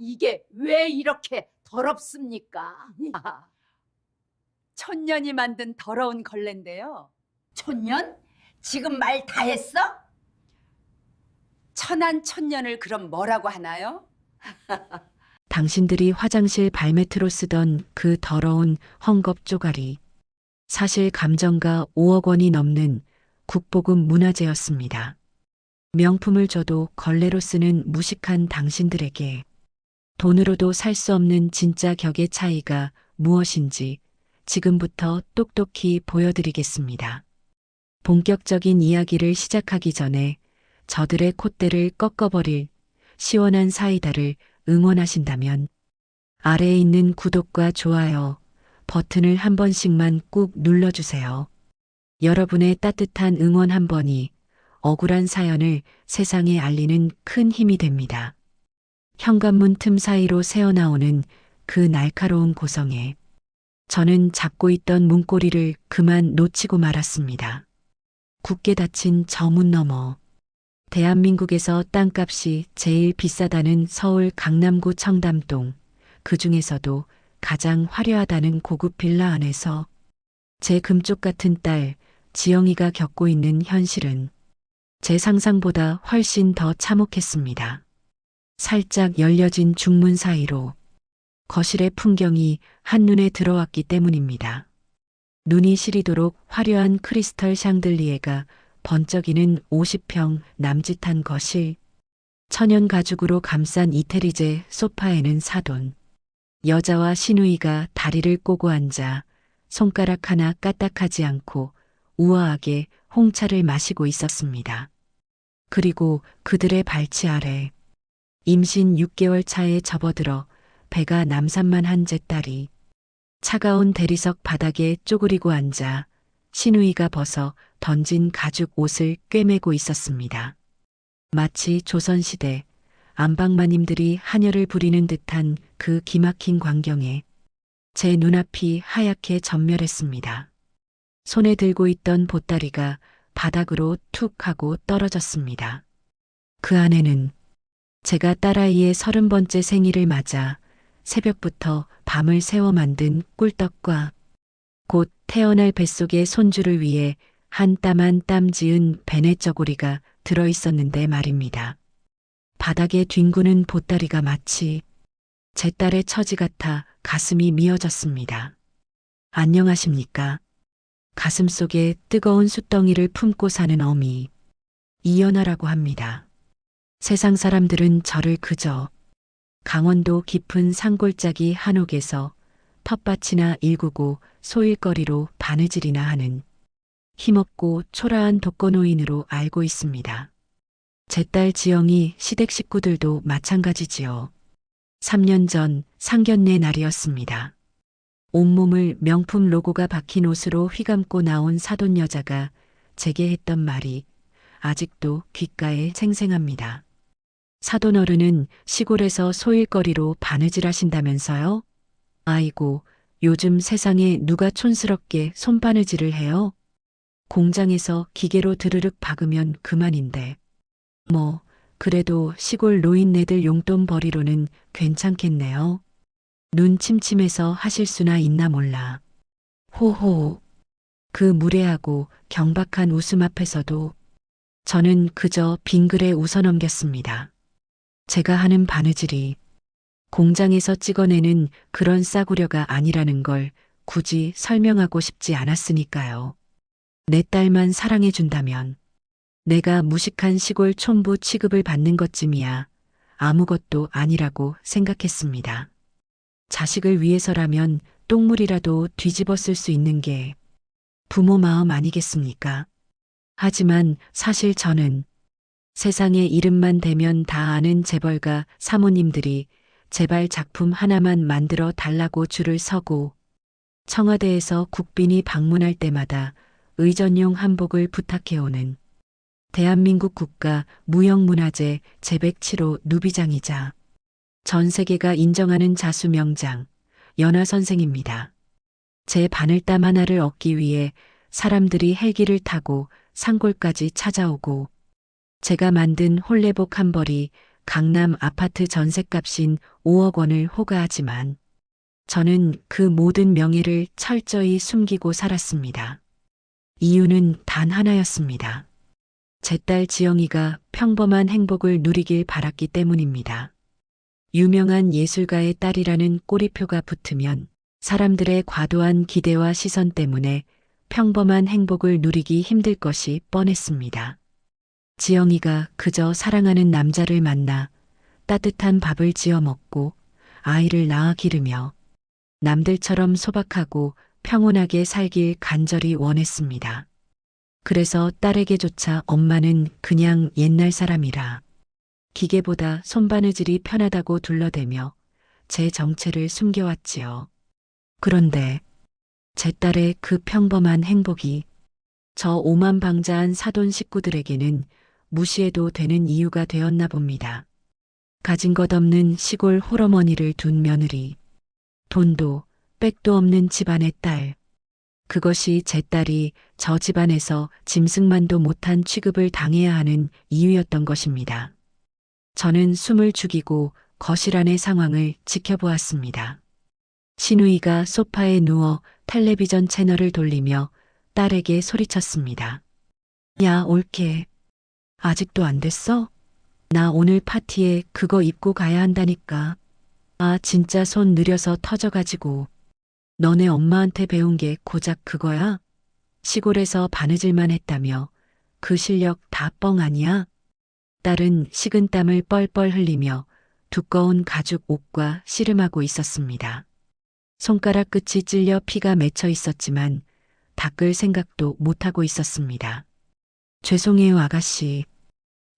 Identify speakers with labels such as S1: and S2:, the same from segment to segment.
S1: 이게 왜 이렇게 더럽습니까?
S2: 천년이 만든 더러운 걸레인데요.
S1: 촌년? 지금 말 다 했어?
S2: 천한 천년을 그럼 뭐라고 하나요?
S3: 당신들이 화장실 발매트로 쓰던 그 더러운 헝겊 쪼가리. 사실 감정가 5억 원이 넘는 국보급 문화재였습니다. 명품을 줘도 걸레로 쓰는 무식한 당신들에게 돈으로도 살 수 없는 진짜 격의 차이가 무엇인지 지금부터 똑똑히 보여드리겠습니다. 본격적인 이야기를 시작하기 전에 저들의 콧대를 꺾어버릴 시원한 사이다를 응원하신다면 아래에 있는 구독과 좋아요 버튼을 한 번씩만 꾹 눌러주세요. 여러분의 따뜻한 응원 한 번이 억울한 사연을 세상에 알리는 큰 힘이 됩니다. 현관문 틈 사이로 새어나오는 그 날카로운 고성에 저는 잡고 있던 문고리를 그만 놓치고 말았습니다. 굳게 닫힌 저 문 너머. 대한민국에서 땅값이 제일 비싸다는 서울 강남구 청담동, 그 중에서도 가장 화려하다는 고급 빌라 안에서 제 금쪽 같은 딸 지영이가 겪고 있는 현실은 제 상상보다 훨씬 더 참혹했습니다. 살짝 열려진 중문 사이로 거실의 풍경이 한눈에 들어왔기 때문입니다. 눈이 시리도록 화려한 크리스털 샹들리에가 번쩍이는 50평 남짓한 거실, 천연 가죽으로 감싼 이태리제 소파에는 사돈, 여자와 시누이가 다리를 꼬고 앉아 손가락 하나 까딱하지 않고 우아하게 홍차를 마시고 있었습니다. 그리고 그들의 발치 아래 임신 6개월 차에 접어들어 배가 남산만한 제 딸이 차가운 대리석 바닥에 쪼그리고 앉아 시누이가 벗어 던진 가죽 옷을 꿰매고 있었습니다. 마치 조선시대 안방마님들이 한여를 부리는 듯한 그 기막힌 광경에 제 눈앞이 하얗게 전멸했습니다. 손에 들고 있던 보따리가 바닥으로 툭 하고 떨어졌습니다. 그 안에는 제가 딸아이의 30번째 생일을 맞아 새벽부터 밤을 새워 만든 꿀떡과 곧 태어날 뱃속의 손주를 위해 한 땀 한 땀 지은 베네쩌고리가 들어있었는데 말입니다. 바닥에 뒹구는 보따리가 마치 제 딸의 처지 같아 가슴이 미어졌습니다. 안녕하십니까? 가슴속에 뜨거운 숫덩이를 품고 사는 어미 이연아라고 합니다. 세상 사람들은 저를 그저 강원도 깊은 산골짜기 한옥에서 텃밭이나 일구고 소일거리로 바느질이나 하는 힘없고 초라한 독거노인으로 알고 있습니다. 제 딸 지영이 시댁 식구들도 마찬가지지요. 3년 전 상견례 날이었습니다. 온몸을 명품 로고가 박힌 옷으로 휘감고 나온 사돈 여자가 제게 했던 말이 아직도 귓가에 생생합니다. 사돈 어른은 시골에서 소일거리로 바느질 하신다면서요? 아이고, 요즘 세상에 누가 촌스럽게 손바느질을 해요? 공장에서 기계로 드르륵 박으면 그만인데. 뭐, 그래도 시골 노인네들 용돈 벌이로는 괜찮겠네요. 눈 침침해서 하실 수나 있나 몰라. 호호. 그 무례하고 경박한 웃음 앞에서도 저는 그저 빙그레 웃어넘겼습니다. 제가 하는 바느질이 공장에서 찍어내는 그런 싸구려가 아니라는 걸 굳이 설명하고 싶지 않았으니까요. 내 딸만 사랑해준다면 내가 무식한 시골 촌부 취급을 받는 것쯤이야 아무것도 아니라고 생각했습니다. 자식을 위해서라면 똥물이라도 뒤집어 쓸 수 있는 게 부모 마음 아니겠습니까? 하지만 사실 저는 세상에 이름만 대면 다 아는 재벌가 사모님들이 제발 작품 하나만 만들어 달라고 줄을 서고 청와대에서 국빈이 방문할 때마다 의전용 한복을 부탁해오는 대한민국 국가 무형문화재 제107호 누비장이자 전 세계가 인정하는 자수 명장 연화 선생입니다. 제 바늘땀 하나를 얻기 위해 사람들이 헬기를 타고 산골까지 찾아오고 제가 만든 홀레복 한 벌이 강남 아파트 전셋값인 5억 원을 호가하지만 저는 그 모든 명예를 철저히 숨기고 살았습니다. 이유는 단 하나였습니다. 제 딸 지영이가 평범한 행복을 누리길 바랐기 때문입니다. 유명한 예술가의 딸이라는 꼬리표가 붙으면 사람들의 과도한 기대와 시선 때문에 평범한 행복을 누리기 힘들 것이 뻔했습니다. 지영이가 그저 사랑하는 남자를 만나 따뜻한 밥을 지어 먹고 아이를 낳아 기르며 남들처럼 소박하고 평온하게 살길 간절히 원했습니다. 그래서 딸에게조차 엄마는 그냥 옛날 사람이라 기계보다 손바느질이 편하다고 둘러대며 제 정체를 숨겨왔지요. 그런데 제 딸의 그 평범한 행복이 저 오만방자한 사돈 식구들에게는 무시해도 되는 이유가 되었나 봅니다. 가진 것 없는 시골 홀어머니를 둔 며느리, 돈도 백도 없는 집안의 딸, 그것이 제 딸이 저 집안에서 짐승만도 못한 취급을 당해야 하는 이유였던 것입니다. 저는 숨을 죽이고 거실 안의 상황을 지켜보았습니다. 시누이가 소파에 누워 텔레비전 채널을 돌리며 딸에게 소리쳤습니다. 야, 올케. 아직도 안 됐어? 나 오늘 파티에 그거 입고 가야 한다니까. 아, 진짜 손 느려서 터져가지고. 너네 엄마한테 배운 게 고작 그거야? 시골에서 바느질만 했다며 그 실력 다 뻥 아니야? 딸은 식은땀을 뻘뻘 흘리며 두꺼운 가죽 옷과 씨름하고 있었습니다. 손가락 끝이 찔려 피가 맺혀 있었지만 닦을 생각도 못하고 있었습니다. 죄송해요, 아가씨.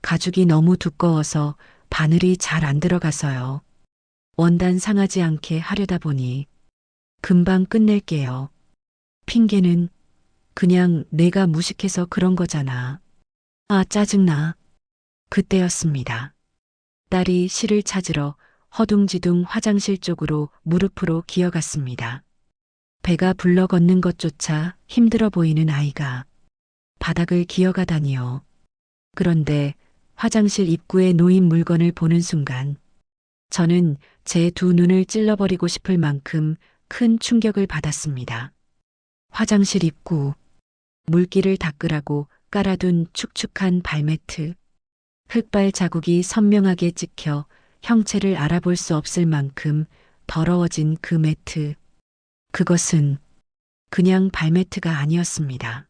S3: 가죽이 너무 두꺼워서 바늘이 잘 안 들어가서요. 원단 상하지 않게 하려다 보니 금방 끝낼게요. 핑계는 그냥 내가 무식해서 그런 거잖아. 아, 짜증나. 그때였습니다. 딸이 실을 찾으러 허둥지둥 화장실 쪽으로 무릎으로 기어갔습니다. 배가 불러 걷는 것조차 힘들어 보이는 아이가 바닥을 기어가다니요. 그런데 화장실 입구에 놓인 물건을 보는 순간 저는 제 두 눈을 찔러버리고 싶을 만큼 큰 충격을 받았습니다. 화장실 입구, 물기를 닦으라고 깔아둔 축축한 발매트, 흙발 자국이 선명하게 찍혀 형체를 알아볼 수 없을 만큼 더러워진 그 매트. 그것은 그냥 발매트가 아니었습니다.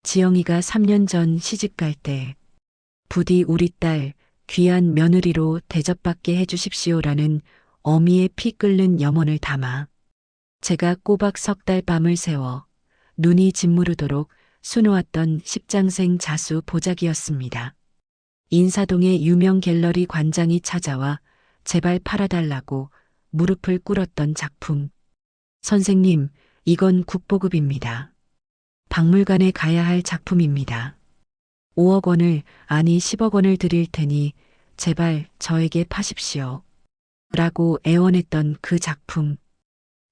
S3: 지영이가 3년 전 시집갈 때 부디 우리 딸 귀한 며느리로 대접받게 해주십시오라는 어미의 피 끓는 염원을 담아 제가 꼬박 석 달 밤을 새워 눈이 짓무르도록 수놓았던 십장생 자수 보자기였습니다. 인사동의 유명 갤러리 관장이 찾아와 제발 팔아달라고 무릎을 꿇었던 작품. 선생님, 이건 국보급입니다. 박물관에 가야 할 작품입니다. 5억 원을, 아니 10억 원을 드릴 테니 제발 저에게 파십시오. 라고 애원했던 그 작품.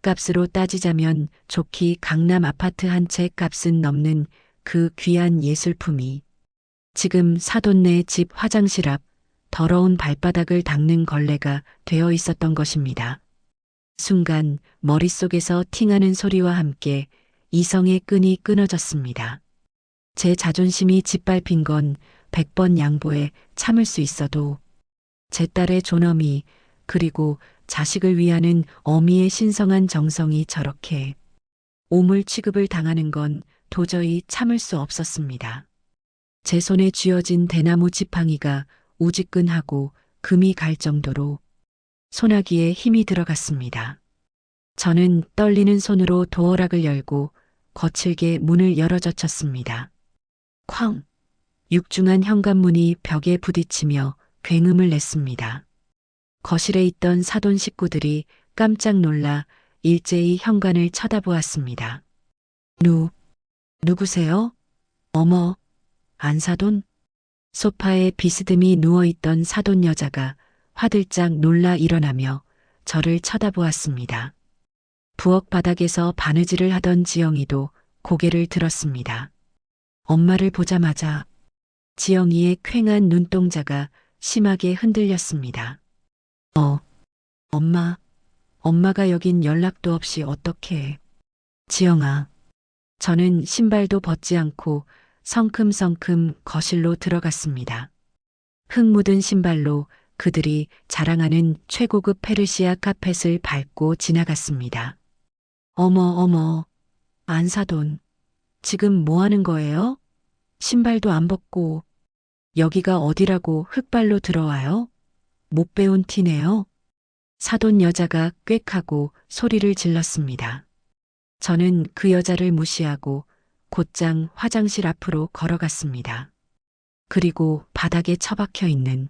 S3: 값으로 따지자면 좋기 강남 아파트 한 채 값은 넘는 그 귀한 예술품이 지금 사돈네 집 화장실 앞 더러운 발바닥을 닦는 걸레가 되어 있었던 것입니다. 순간 머릿속에서 팅하는 소리와 함께 이성의 끈이 끊어졌습니다. 제 자존심이 짓밟힌 건 100번 양보에 참을 수 있어도 제 딸의 존엄이 그리고 자식을 위하는 어미의 신성한 정성이 저렇게 오물 취급을 당하는 건 도저히 참을 수 없었습니다. 제 손에 쥐어진 대나무 지팡이가 우지끈하고 금이 갈 정도로 소나기에 힘이 들어갔습니다. 저는 떨리는 손으로 도어락을 열고 거칠게 문을 열어젖혔습니다. 쾅! 육중한 현관문이 벽에 부딪히며 굉음을 냈습니다. 거실에 있던 사돈 식구들이 깜짝 놀라 일제히 현관을 쳐다보았습니다. 누구세요? 어머, 안사돈? 소파에 비스듬히 누워있던 사돈 여자가 화들짝 놀라 일어나며 저를 쳐다보았습니다. 부엌 바닥에서 바느질을 하던 지영이도 고개를 들었습니다. 엄마를 보자마자 지영이의 퀭한 눈동자가 심하게 흔들렸습니다. 엄마, 엄마가 여긴 연락도 없이 어떡해. 지영아. 저는 신발도 벗지 않고 성큼성큼 거실로 들어갔습니다. 흙 묻은 신발로 그들이 자랑하는 최고급 페르시아 카펫을 밟고 지나갔습니다. 어머, 안사돈. 지금 뭐 하는 거예요? 신발도 안 벗고. 여기가 어디라고 흙발로 들어와요? 못 배운 티네요. 사돈 여자가 꽥하고 소리를 질렀습니다. 저는 그 여자를 무시하고 곧장 화장실 앞으로 걸어갔습니다. 그리고 바닥에 처박혀 있는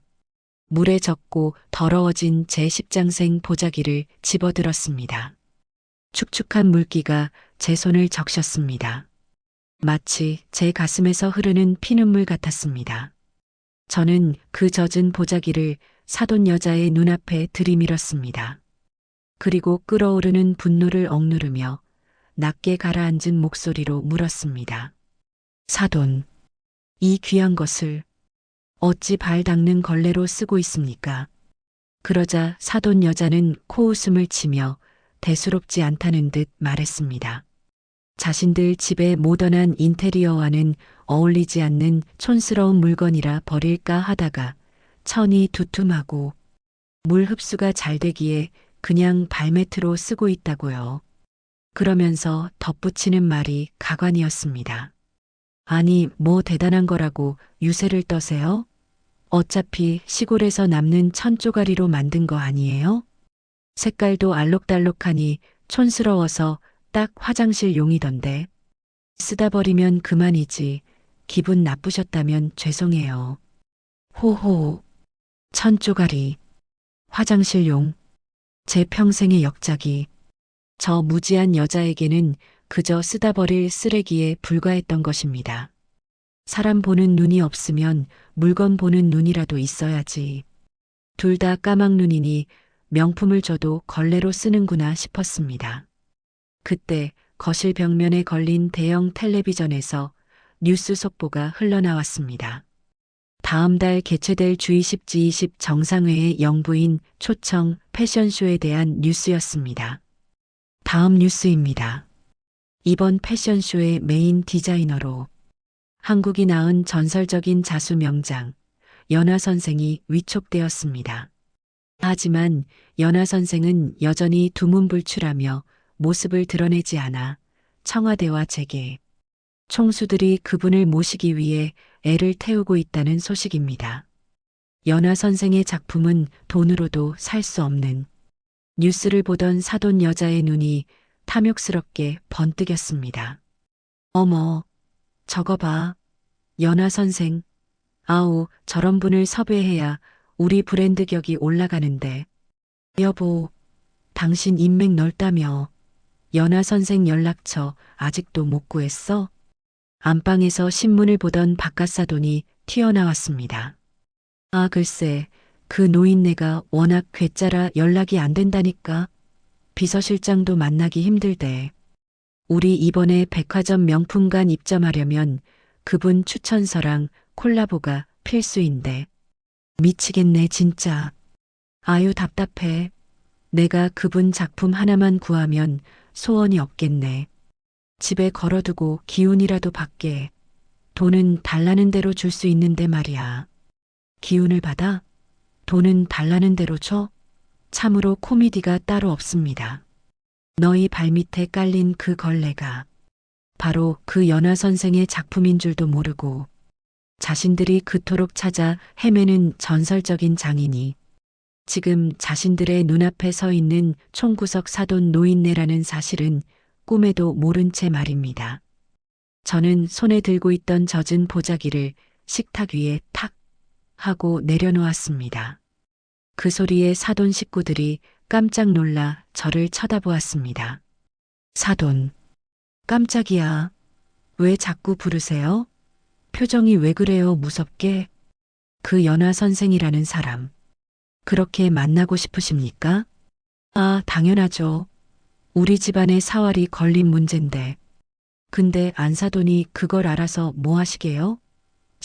S3: 물에 젖고 더러워진 제 십장생 보자기를 집어들었습니다. 축축한 물기가 제 손을 적셨습니다. 마치 제 가슴에서 흐르는 피눈물 같았습니다. 저는 그 젖은 보자기를 사돈 여자의 눈앞에 들이밀었습니다. 그리고 끓어오르는 분노를 억누르며 낮게 가라앉은 목소리로 물었습니다. 사돈, 이 귀한 것을 어찌 발 닦는 걸레로 쓰고 있습니까? 그러자 사돈 여자는 코웃음을 치며 대수롭지 않다는 듯 말했습니다. 자신들 집의 모던한 인테리어와는 어울리지 않는 촌스러운 물건이라 버릴까 하다가 천이 두툼하고 물 흡수가 잘 되기에 그냥 발매트로 쓰고 있다고요. 그러면서 덧붙이는 말이 가관이었습니다. 아니, 뭐 대단한 거라고 유세를 떠세요? 어차피 시골에서 남는 천조가리로 만든 거 아니에요? 색깔도 알록달록하니 촌스러워서 딱 화장실용이던데. 쓰다 버리면 그만이지. 기분 나쁘셨다면 죄송해요. 호호. 천조가리. 화장실용. 제 평생의 역작이. 저 무지한 여자에게는 그저 쓰다 버릴 쓰레기에 불과했던 것입니다. 사람 보는 눈이 없으면 물건 보는 눈이라도 있어야지. 둘 다 까막눈이니 명품을 줘도 걸레로 쓰는구나 싶었습니다. 그때 거실 벽면에 걸린 대형 텔레비전에서 뉴스 속보가 흘러나왔습니다. 다음 달 개최될 G20 G20 정상회의 영부인 초청 패션쇼에 대한 뉴스였습니다. 다음 뉴스입니다. 이번 패션쇼의 메인 디자이너로 한국이 낳은 전설적인 자수 명장 연화 선생이 위촉되었습니다. 하지만 연화 선생은 여전히 두문불출하며 모습을 드러내지 않아 청와대와 재계, 총수들이 그분을 모시기 위해 애를 태우고 있다는 소식입니다. 연화 선생의 작품은 돈으로도 살 수 없는. 뉴스를 보던 사돈 여자의 눈이 탐욕스럽게 번뜩였습니다. 어머, 저거 봐. 연화 선생. 아우, 저런 분을 섭외해야 우리 브랜드 격이 올라가는데. 여보, 당신 인맥 넓다며. 연화 선생 연락처 아직도 못 구했어? 안방에서 신문을 보던 바깥사돈이 튀어나왔습니다. 아, 글쎄, 그 노인네가 워낙 괴짜라 연락이 안 된다니까. 비서실장도 만나기 힘들대. 우리 이번에 백화점 명품관 입점하려면 그분 추천서랑 콜라보가 필수인데. 미치겠네, 진짜. 아유, 답답해. 내가 그분 작품 하나만 구하면 소원이 없겠네. 집에 걸어두고 기운이라도 받게. 돈은 달라는 대로 줄 수 있는데 말이야. 기운을 받아? 돈은 달라는 대로 줘? 참으로 코미디가 따로 없습니다. 너희 발밑에 깔린 그 걸레가 바로 그 연화 선생의 작품인 줄도 모르고 자신들이 그토록 찾아 헤매는 전설적인 장인이 지금 자신들의 눈앞에 서 있는 총구석 사돈 노인네라는 사실은 꿈에도 모른 채 말입니다. 저는 손에 들고 있던 젖은 보자기를 식탁 위에 탁 하고 내려놓았습니다. 그 소리에 사돈 식구들이 깜짝 놀라 저를 쳐다보았습니다. 사돈, 깜짝이야. 왜 자꾸 부르세요? 표정이 왜 그래요, 무섭게? 그 연화 선생이라는 사람. 그렇게 만나고 싶으십니까? 아, 당연하죠. 우리 집안의 사활이 걸린 문제인데. 근데 안사돈이 그걸 알아서 뭐 하시게요?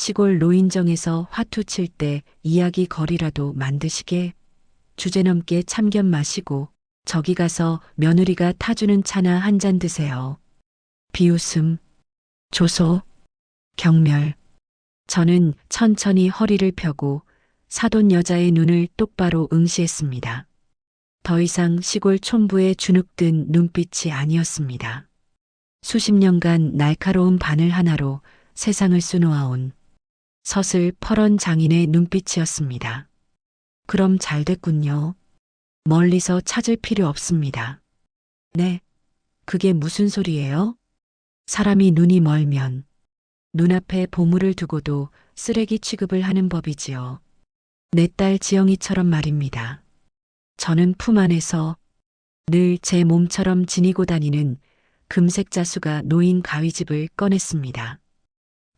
S3: 시골 노인정에서 화투 칠 때 이야기 거리라도 만드시게 주제넘게 참견 마시고 저기 가서 며느리가 타주는 차나 한 잔 드세요. 비웃음, 조소, 경멸. 저는 천천히 허리를 펴고 사돈 여자의 눈을 똑바로 응시했습니다. 더 이상 시골 촌부의 주눅든 눈빛이 아니었습니다. 수십 년간 날카로운 바늘 하나로 세상을 수놓아온 서슬 퍼런 장인의 눈빛이었습니다. 그럼 잘 됐군요. 멀리서 찾을 필요 없습니다. 네, 그게 무슨 소리예요? 사람이 눈이 멀면 눈앞에 보물을 두고도 쓰레기 취급을 하는 법이지요. 내 딸 지영이처럼 말입니다. 저는 품 안에서 늘 제 몸처럼 지니고 다니는 금색 자수가 놓인 가위집을 꺼냈습니다.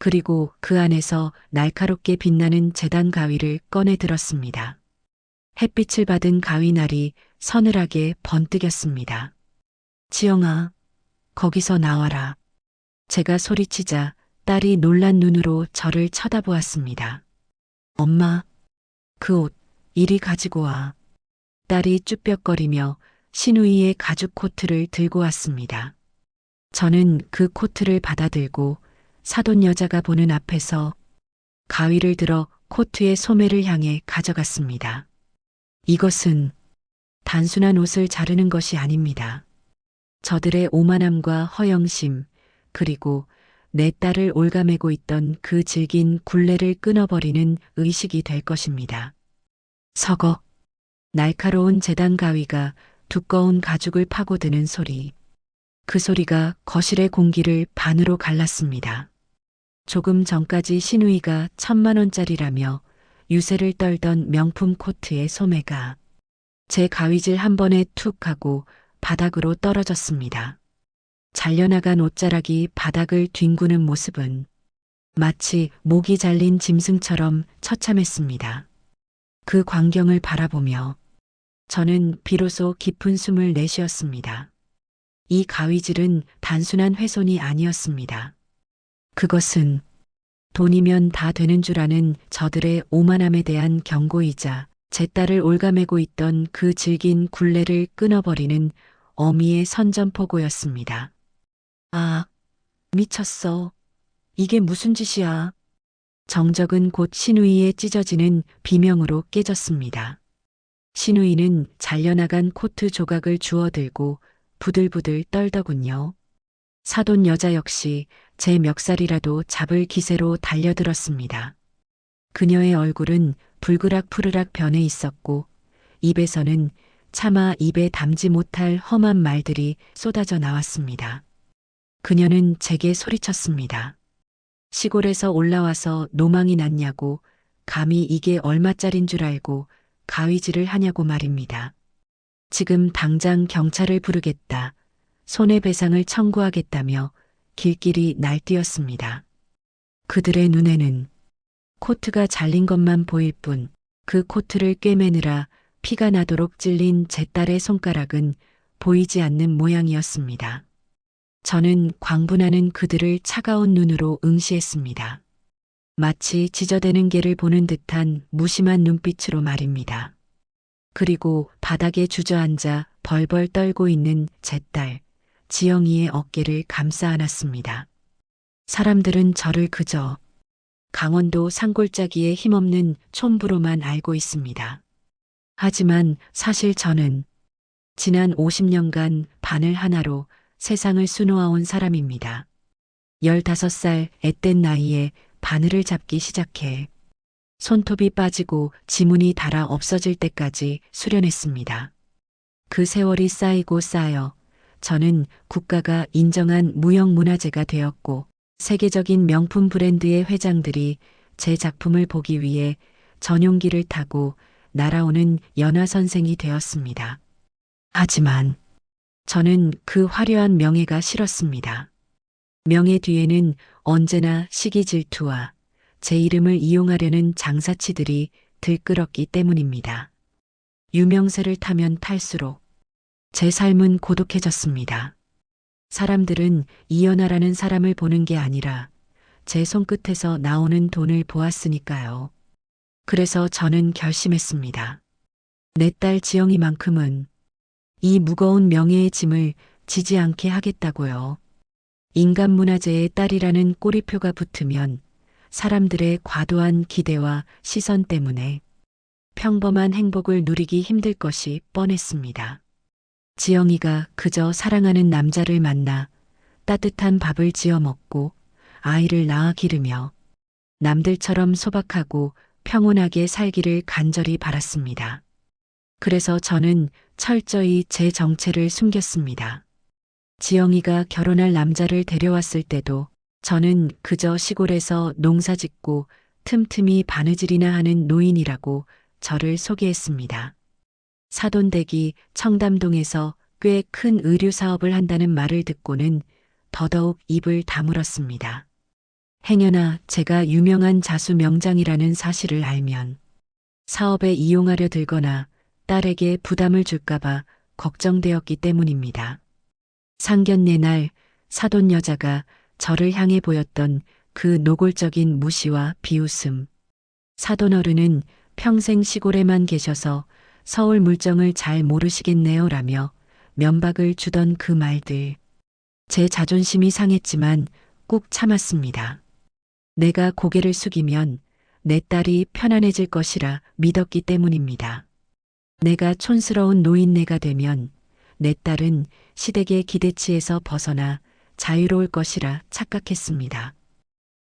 S3: 그리고 그 안에서 날카롭게 빛나는 제단 가위를 꺼내 들었습니다. 햇빛을 받은 가위날이 서늘하게 번뜩였습니다. 지영아, 거기서 나와라. 제가 소리치자 딸이 놀란 눈으로 저를 쳐다보았습니다. 엄마, 그 옷, 이리 가지고 와. 딸이 쭈뼛거리며 시누이의 가죽 코트를 들고 왔습니다. 저는 그 코트를 받아들고 사돈 여자가 보는 앞에서 가위를 들어 코트의 소매를 향해 가져갔습니다. 이것은 단순한 옷을 자르는 것이 아닙니다. 저들의 오만함과 허영심, 그리고 내 딸을 올가매고 있던 그 질긴 굴레를 끊어버리는 의식이 될 것입니다. 서걱, 날카로운 제단 가위가 두꺼운 가죽을 파고드는 소리. 그 소리가 거실의 공기를 반으로 갈랐습니다. 조금 전까지 시누이가 1,000만 원짜리라며 유세를 떨던 명품 코트의 소매가 제 가위질 한 번에 툭 하고 바닥으로 떨어졌습니다. 잘려나간 옷자락이 바닥을 뒹구는 모습은 마치 목이 잘린 짐승처럼 처참했습니다. 그 광경을 바라보며 저는 비로소 깊은 숨을 내쉬었습니다. 이 가위질은 단순한 훼손이 아니었습니다. 그것은 돈이면 다 되는 줄 아는 저들의 오만함에 대한 경고이자 제 딸을 올가매고 있던 그 질긴 굴레를 끊어버리는 어미의 선전포고였습니다. 아, 미쳤어. 이게 무슨 짓이야. 정적은 곧 시누이의 찢어지는 비명으로 깨졌습니다. 시누이는 잘려나간 코트 조각을 주워들고 부들부들 떨더군요. 사돈 여자 역시 제 멱살이라도 잡을 기세로 달려들었습니다. 그녀의 얼굴은 불그락 변해 있었고 입에서는 차마 입에 담지 못할 험한 말들이 쏟아져 나왔습니다. 그녀는 제게 소리쳤습니다. 시골에서 올라와서 노망이 났냐고, 감히 이게 얼마짜린 줄 알고 가위질을 하냐고 말입니다. 지금 당장 경찰을 부르겠다. 손해배상을 청구하겠다며 길길이 날뛰었습니다. 그들의 눈에는 코트가 잘린 것만 보일 뿐 그 코트를 꿰매느라 피가 나도록 찔린 제 딸의 손가락은 보이지 않는 모양이었습니다. 저는 광분하는 그들을 차가운 눈으로 응시했습니다. 마치 지저대는 개를 보는 듯한 무심한 눈빛으로 말입니다. 그리고 바닥에 주저앉아 벌벌 떨고 있는 제 딸, 지영이의 어깨를 감싸 안았습니다. 사람들은 저를 그저 강원도 산골짜기에 힘없는 촌부로만 알고 있습니다. 하지만 사실 저는 지난 50년간 바늘 하나로 세상을 수놓아온 사람입니다. 15살 앳된 나이에 바늘을 잡기 시작해 손톱이 빠지고 지문이 닳아 없어질 때까지 수련했습니다. 그 세월이 쌓이고 쌓여 저는 국가가 인정한 무형문화재가 되었고 세계적인 명품 브랜드의 회장들이 제 작품을 보기 위해 전용기를 타고 날아오는 연화선생이 되었습니다. 하지만 저는 그 화려한 명예가 싫었습니다. 명예 뒤에는 언제나 시기 질투와 제 이름을 이용하려는 장사치들이 들끓었기 때문입니다. 유명세를 타면 탈수록 제 삶은 고독해졌습니다. 사람들은 이연아라는 사람을 보는 게 아니라 제 손끝에서 나오는 돈을 보았으니까요. 그래서 저는 결심했습니다. 내 딸 지영이만큼은 이 무거운 명예의 짐을 지지 않게 하겠다고요. 인간문화재의 딸이라는 꼬리표가 붙으면 사람들의 과도한 기대와 시선 때문에 평범한 행복을 누리기 힘들 것이 뻔했습니다. 지영이가 그저 사랑하는 남자를 만나 따뜻한 밥을 지어 먹고 아이를 낳아 기르며 남들처럼 소박하고 평온하게 살기를 간절히 바랐습니다. 그래서 저는 철저히 제 정체를 숨겼습니다. 지영이가 결혼할 남자를 데려왔을 때도 저는 그저 시골에서 농사 짓고 틈틈이 바느질이나 하는 노인이라고 저를 소개했습니다. 사돈댁이 청담동에서 꽤 큰 의류 사업을 한다는 말을 듣고는 더더욱 입을 다물었습니다. 행여나 제가 유명한 자수 명장이라는 사실을 알면 사업에 이용하려 들거나 딸에게 부담을 줄까봐 걱정되었기 때문입니다. 상견례 날 사돈 여자가 저를 향해 보였던 그 노골적인 무시와 비웃음. 사돈 어른은 평생 시골에만 계셔서 서울 물정을 잘 모르시겠네요 라며 면박을 주던 그 말들. 제 자존심이 상했지만 꾹 참았습니다. 내가 고개를 숙이면 내 딸이 편안해질 것이라 믿었기 때문입니다. 내가 촌스러운 노인네가 되면 내 딸은 시댁의 기대치에서 벗어나 자유로울 것이라 착각했습니다.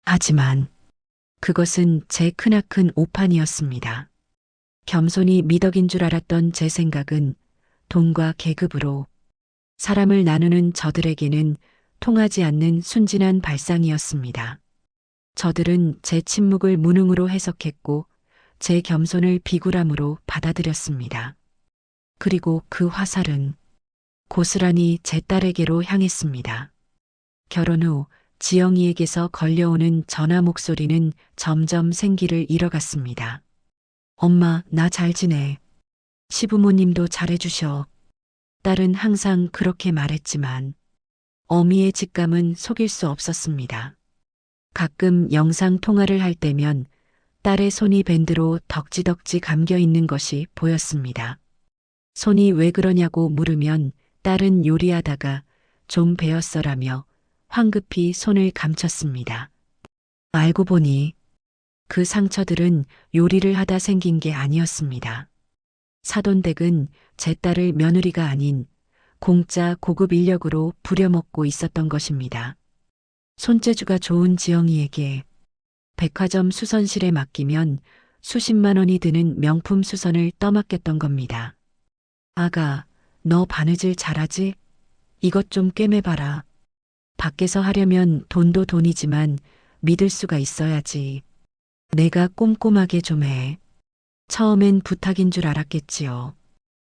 S3: 하지만 그것은 제 크나큰 오판이었습니다. 겸손이 미덕인 줄 알았던 제 생각은 돈과 계급으로 사람을 나누는 저들에게는 통하지 않는 순진한 발상이었습니다. 저들은 제 침묵을 무능으로 해석했고 제 겸손을 비굴함으로 받아들였습니다. 그리고 그 화살은 고스란히 제 딸에게로 향했습니다. 결혼 후 지영이에게서 걸려오는 전화 목소리는 점점 생기를 잃어갔습니다. 엄마, 나 잘 지내. 시부모님도 잘해주셔. 딸은 항상 그렇게 말했지만 어미의 직감은 속일 수 없었습니다. 가끔 영상 통화를 할 때면 딸의 손이 밴드로 덕지덕지 감겨 있는 것이 보였습니다. 손이 왜 그러냐고 물으면 딸은 요리하다가 좀 베었어라며 황급히 손을 감췄습니다. 알고 보니 그 상처들은 요리를 하다 생긴 게 아니었습니다. 사돈댁은 제 딸을 며느리가 아닌 공짜 고급 인력으로 부려먹고 있었던 것입니다. 손재주가 좋은 지영이에게 백화점 수선실에 맡기면 수십만 원이 드는 명품 수선을 떠맡겼던 겁니다. 아가, 너 바느질 잘하지? 이것 좀 꿰매봐라. 밖에서 하려면 돈도 돈이지만 믿을 수가 있어야지. 내가 꼼꼼하게 좀 해. 처음엔 부탁인 줄 알았겠지요.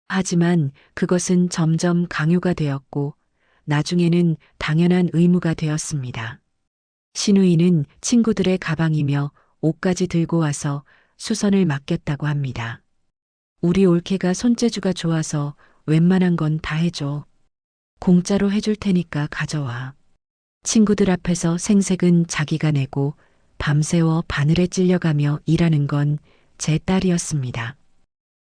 S3: 하지만 그것은 점점 강요가 되었고 나중에는 당연한 의무가 되었습니다. 시누이는 친구들의 가방이며 옷까지 들고 와서 수선을 맡겼다고 합니다. 우리 올케가 손재주가 좋아서 웬만한 건 다 해줘. 공짜로 해줄 테니까 가져와. 친구들 앞에서 생색은 자기가 내고 밤새워 바늘에 찔려가며 일하는 건 제 딸이었습니다.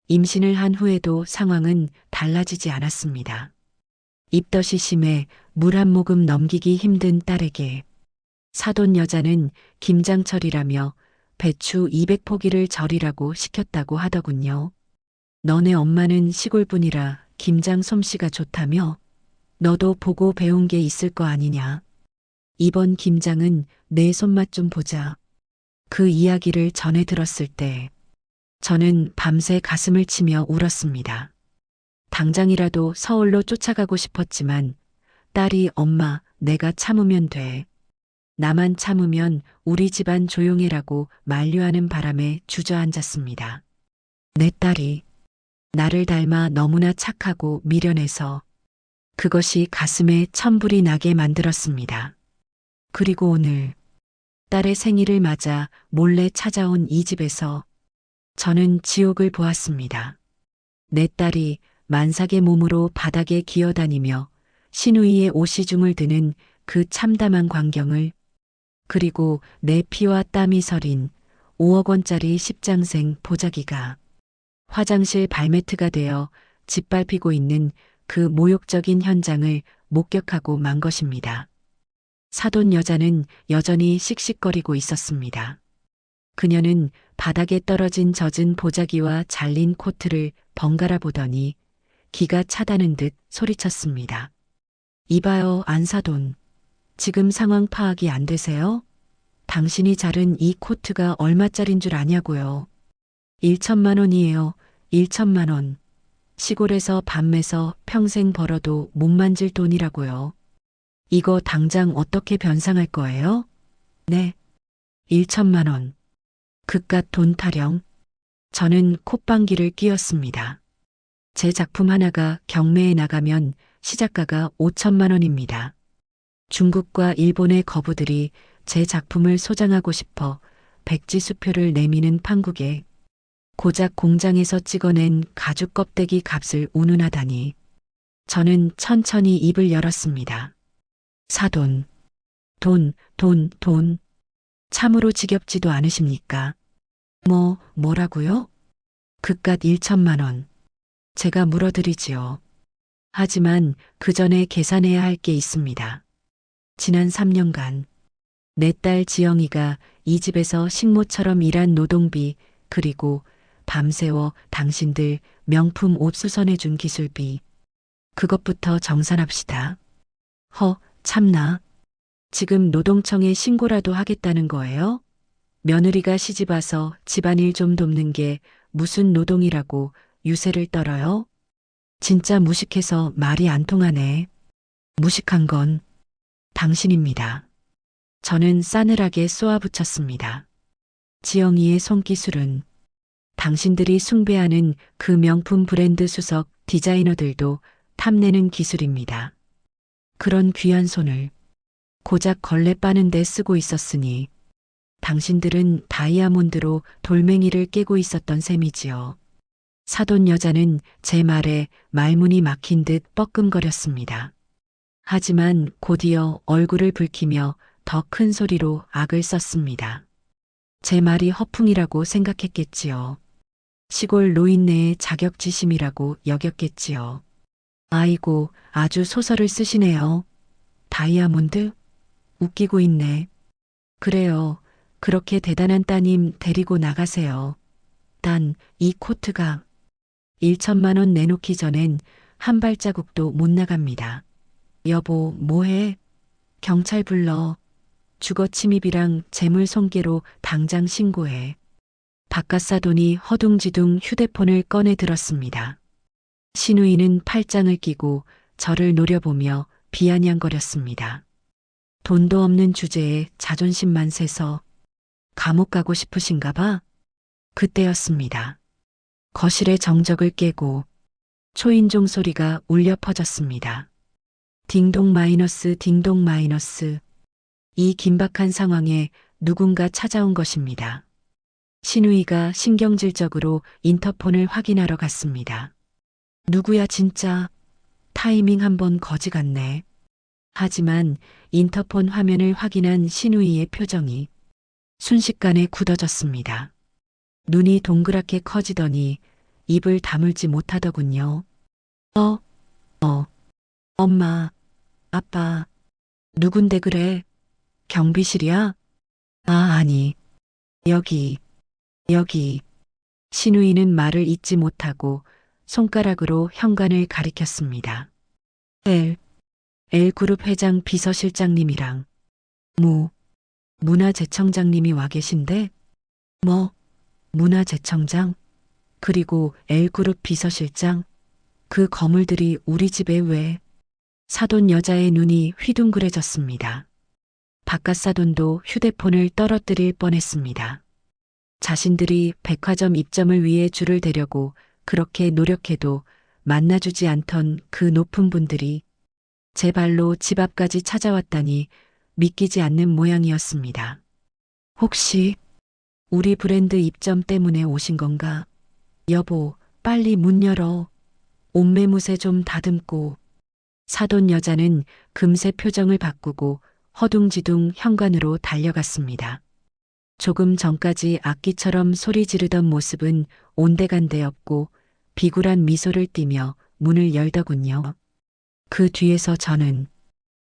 S3: 임신을 한 후에도 상황은 달라지지 않았습니다. 입덧이 심해 물 한 모금 넘기기 힘든 딸에게 사돈 여자는 김장철이라며 배추 200포기를 절이라고 시켰다고 하더군요. 너네 엄마는 시골분이라 김장 솜씨가 좋다며? 너도 보고 배운 게 있을 거 아니냐? 이번 김장은 내 손맛 좀 보자. 그 이야기를 전해 들었을 때 저는 밤새 가슴을 치며 울었습니다. 당장이라도 서울로 쫓아가고 싶었지만 딸이 엄마, 내가 참으면 돼. 나만 참으면 우리 집안 조용해라고 만류하는 바람에 주저앉았습니다. 내 딸이 나를 닮아 너무나 착하고 미련해서 그것이 가슴에 천불이 나게 만들었습니다. 그리고 오늘 딸의 생일을 맞아 몰래 찾아온 이 집에서 저는 지옥을 보았습니다. 내 딸이 만삭의 몸으로 바닥에 기어다니며 시누이의 옷시중을 드는 그 참담한 광경을 그리고 내 피와 땀이 서린 5억 원짜리 십장생 보자기가 화장실 발매트가 되어 짓밟히고 있는 그 모욕적인 현장을 목격하고 만 것입니다. 사돈 여자는 여전히 씩씩거리고 있었습니다. 그녀는 바닥에 떨어진 젖은 보자기와 잘린 코트를 번갈아 보더니 기가 차다는 듯 소리쳤습니다. 이봐요, 안사돈. 지금 상황 파악이 안 되세요? 당신이 자른 이 코트가 얼마짜린 줄 아냐고요. 1천만 원이에요. 1천만 원. 시골에서 밤매서 평생 벌어도 못 만질 돈이라고요. 이거 당장 어떻게 변상할 거예요? 네. 1천만 원. 그깟 돈 타령. 저는 콧방귀를 뀌었습니다. 제 작품 하나가 경매에 나가면 시작가가 5천만 원입니다. 중국과 일본의 거부들이 제 작품을 소장하고 싶어 백지수표를 내미는 판국에 고작 공장에서 찍어낸 가죽 껍데기 값을 운운하다니. 저는 천천히 입을 열었습니다. 사돈. 돈. 참으로 지겹지도 않으십니까? 뭐라고요? 그깟 1천만 원. 제가 물어드리지요. 하지만 그 전에 계산해야 할 게 있습니다. 지난 3년간 내 딸 지영이가 이 집에서 식모처럼 일한 노동비, 그리고 밤새워 당신들 명품 옷 수선해준 기술비. 그것부터 정산합시다. 참나. 지금 노동청에 신고라도 하겠다는 거예요? 며느리가 시집와서 집안일 좀 돕는 게 무슨 노동이라고 유세를 떨어요? 진짜 무식해서 말이 안 통하네. 무식한 건 당신입니다. 저는 싸늘하게 쏘아붙였습니다. 지영이의 손기술은 당신들이 숭배하는 그 명품 브랜드 수석 디자이너들도 탐내는 기술입니다. 그런 귀한 손을 고작 걸레 빠는 데 쓰고 있었으니 당신들은 다이아몬드로 돌멩이를 깨고 있었던 셈이지요. 사돈 여자는 제 말에 말문이 막힌 듯 뻐끔거렸습니다. 하지만 곧이어 얼굴을 붉히며 더 큰 소리로 악을 썼습니다. 제 말이 허풍이라고 생각했겠지요. 시골 노인네의 자격지심이라고 여겼겠지요. 아이고, 아주 소설을 쓰시네요. 다이아몬드? 웃기고 있네. 그래요. 그렇게 대단한 따님 데리고 나가세요. 단, 이 코트가 1천만 원 내놓기 전엔 한 발자국도 못 나갑니다. 여보, 뭐해? 경찰 불러. 주거 침입이랑 재물 손괴로 당장 신고해. 바깥사돈이 허둥지둥 휴대폰을 꺼내 들었습니다. 신우이는 팔짱을 끼고 저를 노려보며 비아냥거렸습니다. 돈도 없는 주제에 자존심만 세서 감옥 가고 싶으신가 봐? 그때였습니다. 거실의 정적을 깨고 초인종 소리가 울려 퍼졌습니다. 딩동 마이너스 딩동 마이너스. 이 긴박한 상황에 누군가 찾아온 것입니다. 신우이가 신경질적으로 인터폰을 확인하러 갔습니다. 누구야 진짜. 타이밍 한번 거지 같네. 하지만 인터폰 화면을 확인한 신우이의 표정이 순식간에 굳어졌습니다. 눈이 동그랗게 커지더니 입을 다물지 못하더군요. 엄마, 아빠, 누군데 그래? 경비실이야? 아니, 여기. 신우이는 말을 잇지 못하고 손가락으로 현관을 가리켰습니다. L그룹 회장 비서실장님이랑 문화재청장님이 와 계신데? 문화재청장? 그리고 L그룹 비서실장? 그 거물들이 우리 집에 왜? 사돈 여자의 눈이 휘둥그레졌습니다. 바깥사돈도 휴대폰을 떨어뜨릴 뻔했습니다. 자신들이 백화점 입점을 위해 줄을 대려고 그렇게 노력해도 만나주지 않던 그 높은 분들이 제 발로 집 앞까지 찾아왔다니 믿기지 않는 모양이었습니다. 혹시 우리 브랜드 입점 때문에 오신 건가? 여보, 빨리 문 열어. 옷매무새 좀 다듬고. 사돈 여자는 금세 표정을 바꾸고 허둥지둥 현관으로 달려갔습니다. 조금 전까지 악기처럼 소리 지르던 모습은 온데간데 없고 비굴한 미소를 띠며 문을 열더군요. 그 뒤에서 저는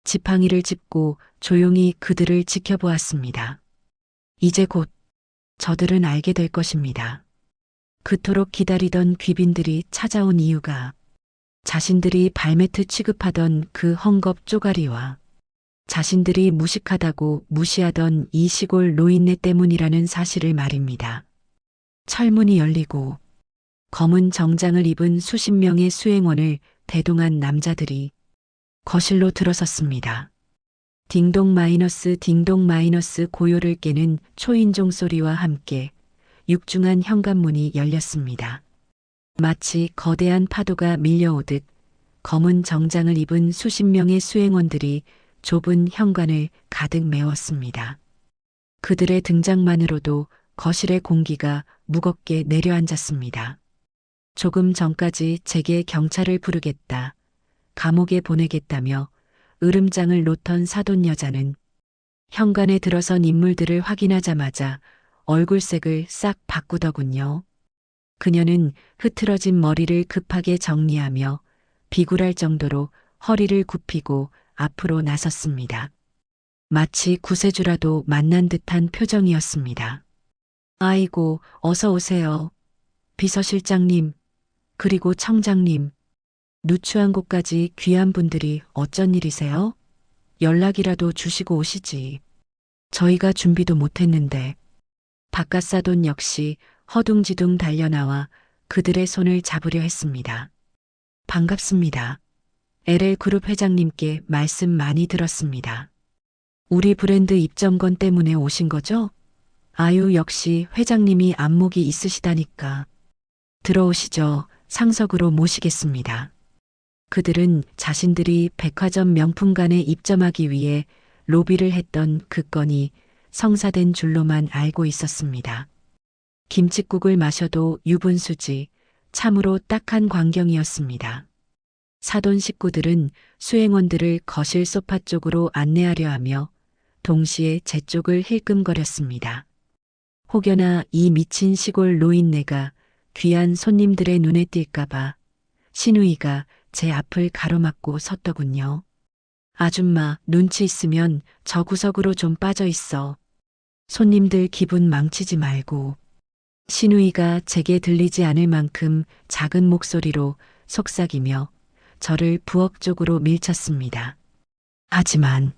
S3: 지팡이를 짚고 조용히 그들을 지켜보았습니다. 이제 곧 저들은 알게 될 것입니다. 그토록 기다리던 귀빈들이 찾아온 이유가 자신들이 발매트 취급하던 그 헝겊 쪼가리와 자신들이 무식하다고 무시하던 이 시골 노인네 때문이라는 사실을 말입니다. 철문이 열리고 검은 정장을 입은 수십 명의 수행원을 대동한 남자들이 거실로 들어섰습니다. 딩동 마이너스 고요를 깨는 초인종 소리와 함께 육중한 현관문이 열렸습니다. 마치 거대한 파도가 밀려오듯 검은 정장을 입은 수십 명의 수행원들이 좁은 현관을 가득 메웠습니다. 그들의 등장만으로도 거실의 공기가 무겁게 내려앉았습니다. 조금 전까지 제게 경찰을 부르겠다, 감옥에 보내겠다며 으름장을 놓던 사돈 여자는 현관에 들어선 인물들을 확인하자마자 얼굴색을 싹 바꾸더군요. 그녀는 흐트러진 머리를 급하게 정리하며 비굴할 정도로 허리를 굽히고 앞으로 나섰습니다. 마치 구세주라도 만난 듯한 표정이었습니다. 아이고, 어서 오세요. 비서실장님, 그리고 청장님. 누추한 곳까지 귀한 분들이 어쩐 일이세요? 연락이라도 주시고 오시지. 저희가 준비도 못했는데. 바깥사돈 역시 허둥지둥 달려나와 그들의 손을 잡으려 했습니다. 반갑습니다. LL그룹 회장님께 말씀 많이 들었습니다. 우리 브랜드 입점권 때문에 오신 거죠? 아유, 역시 회장님이 안목이 있으시다니까. 들어오시죠. 상석으로 모시겠습니다. 그들은 자신들이 백화점 명품관에 입점하기 위해 로비를 했던 그 건이 성사된 줄로만 알고 있었습니다. 김칫국을 마셔도 유분수지, 참으로 딱한 광경이었습니다. 사돈 식구들은 수행원들을 거실 소파 쪽으로 안내하려 하며 동시에 제 쪽을 힐끔거렸습니다. 혹여나 이 미친 시골 노인네가 귀한 손님들의 눈에 띌까봐 신우이가 제 앞을 가로막고 섰더군요. 아줌마, 눈치 있으면 저 구석으로 좀 빠져 있어. 손님들 기분 망치지 말고. 신우이가 제게 들리지 않을 만큼 작은 목소리로 속삭이며 저를 부엌 쪽으로 밀쳤습니다. 하지만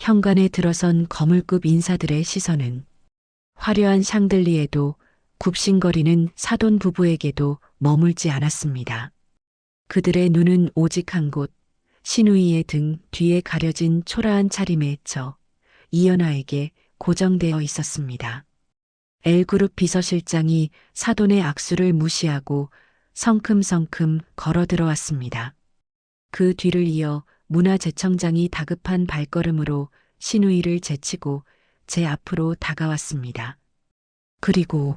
S3: 현관에 들어선 거물급 인사들의 시선은 화려한 샹들리에도 굽신거리는 사돈 부부에게도 머물지 않았습니다. 그들의 눈은 오직 한 곳, 신우이의 등 뒤에 가려진 초라한 차림에 저 이연아에게 고정되어 있었습니다. L그룹 비서실장이 사돈의 악수를 무시하고 성큼성큼 걸어 들어왔습니다. 그 뒤를 이어 문화재청장이 다급한 발걸음으로 신우이를 제치고 제 앞으로 다가왔습니다. 그리고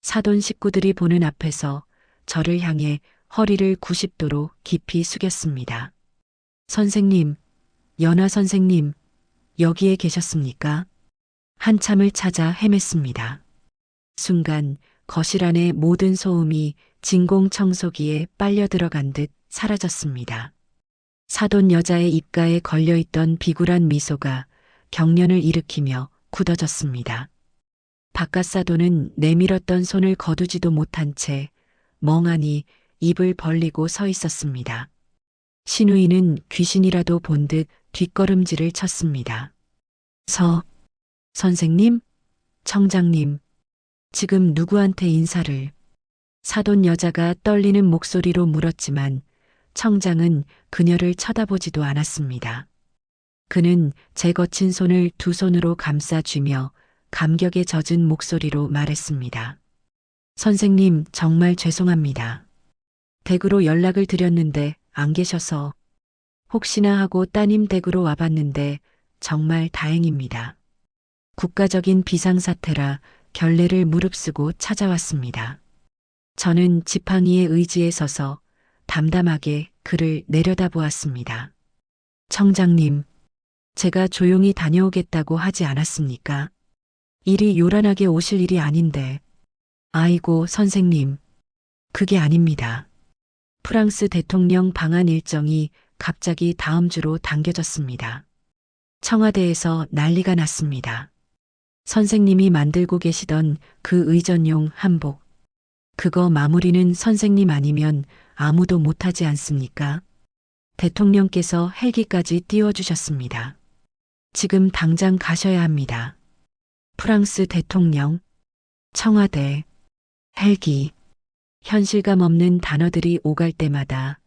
S3: 사돈 식구들이 보는 앞에서 저를 향해 허리를 90도로 깊이 숙였습니다. 선생님, 연아 선생님, 여기에 계셨습니까? 한참을 찾아 헤맸습니다. 순간 거실 안의 모든 소음이 진공청소기에 빨려 들어간 듯 사라졌습니다. 사돈 여자의 입가에 걸려있던 비굴한 미소가 경련을 일으키며 굳어졌습니다. 바깥사돈은 내밀었던 손을 거두지도 못한 채 멍하니 입을 벌리고 서 있었습니다. 신우이는 귀신이라도 본 듯 뒷걸음질을 쳤습니다. 선생님? 청장님, 지금 누구한테 인사를? 사돈 여자가 떨리는 목소리로 물었지만 청장은 그녀를 쳐다보지도 않았습니다. 그는 제 거친 손을 두 손으로 감싸쥐며 감격에 젖은 목소리로 말했습니다. 선생님, 정말 죄송합니다. 댁으로 연락을 드렸는데 안 계셔서 혹시나 하고 따님 댁으로 와봤는데 정말 다행입니다. 국가적인 비상사태라 결례를 무릅쓰고 찾아왔습니다. 저는 지팡이의 의지에 서서 담담하게 그를 내려다보았습니다. 청장님, 제가 조용히 다녀오겠다고 하지 않았습니까? 일이 요란하게 오실 일이 아닌데. 아이고, 선생님. 그게 아닙니다. 프랑스 대통령 방한 일정이 갑자기 다음 주로 당겨졌습니다. 청와대에서 난리가 났습니다. 선생님이 만들고 계시던 그 의전용 한복. 그거 마무리는 선생님 아니면 아무도 못하지 않습니까? 대통령께서 헬기까지 띄워주셨습니다. 지금 당장 가셔야 합니다. 프랑스 대통령, 청와대, 헬기. 현실감 없는 단어들이 오갈 때마다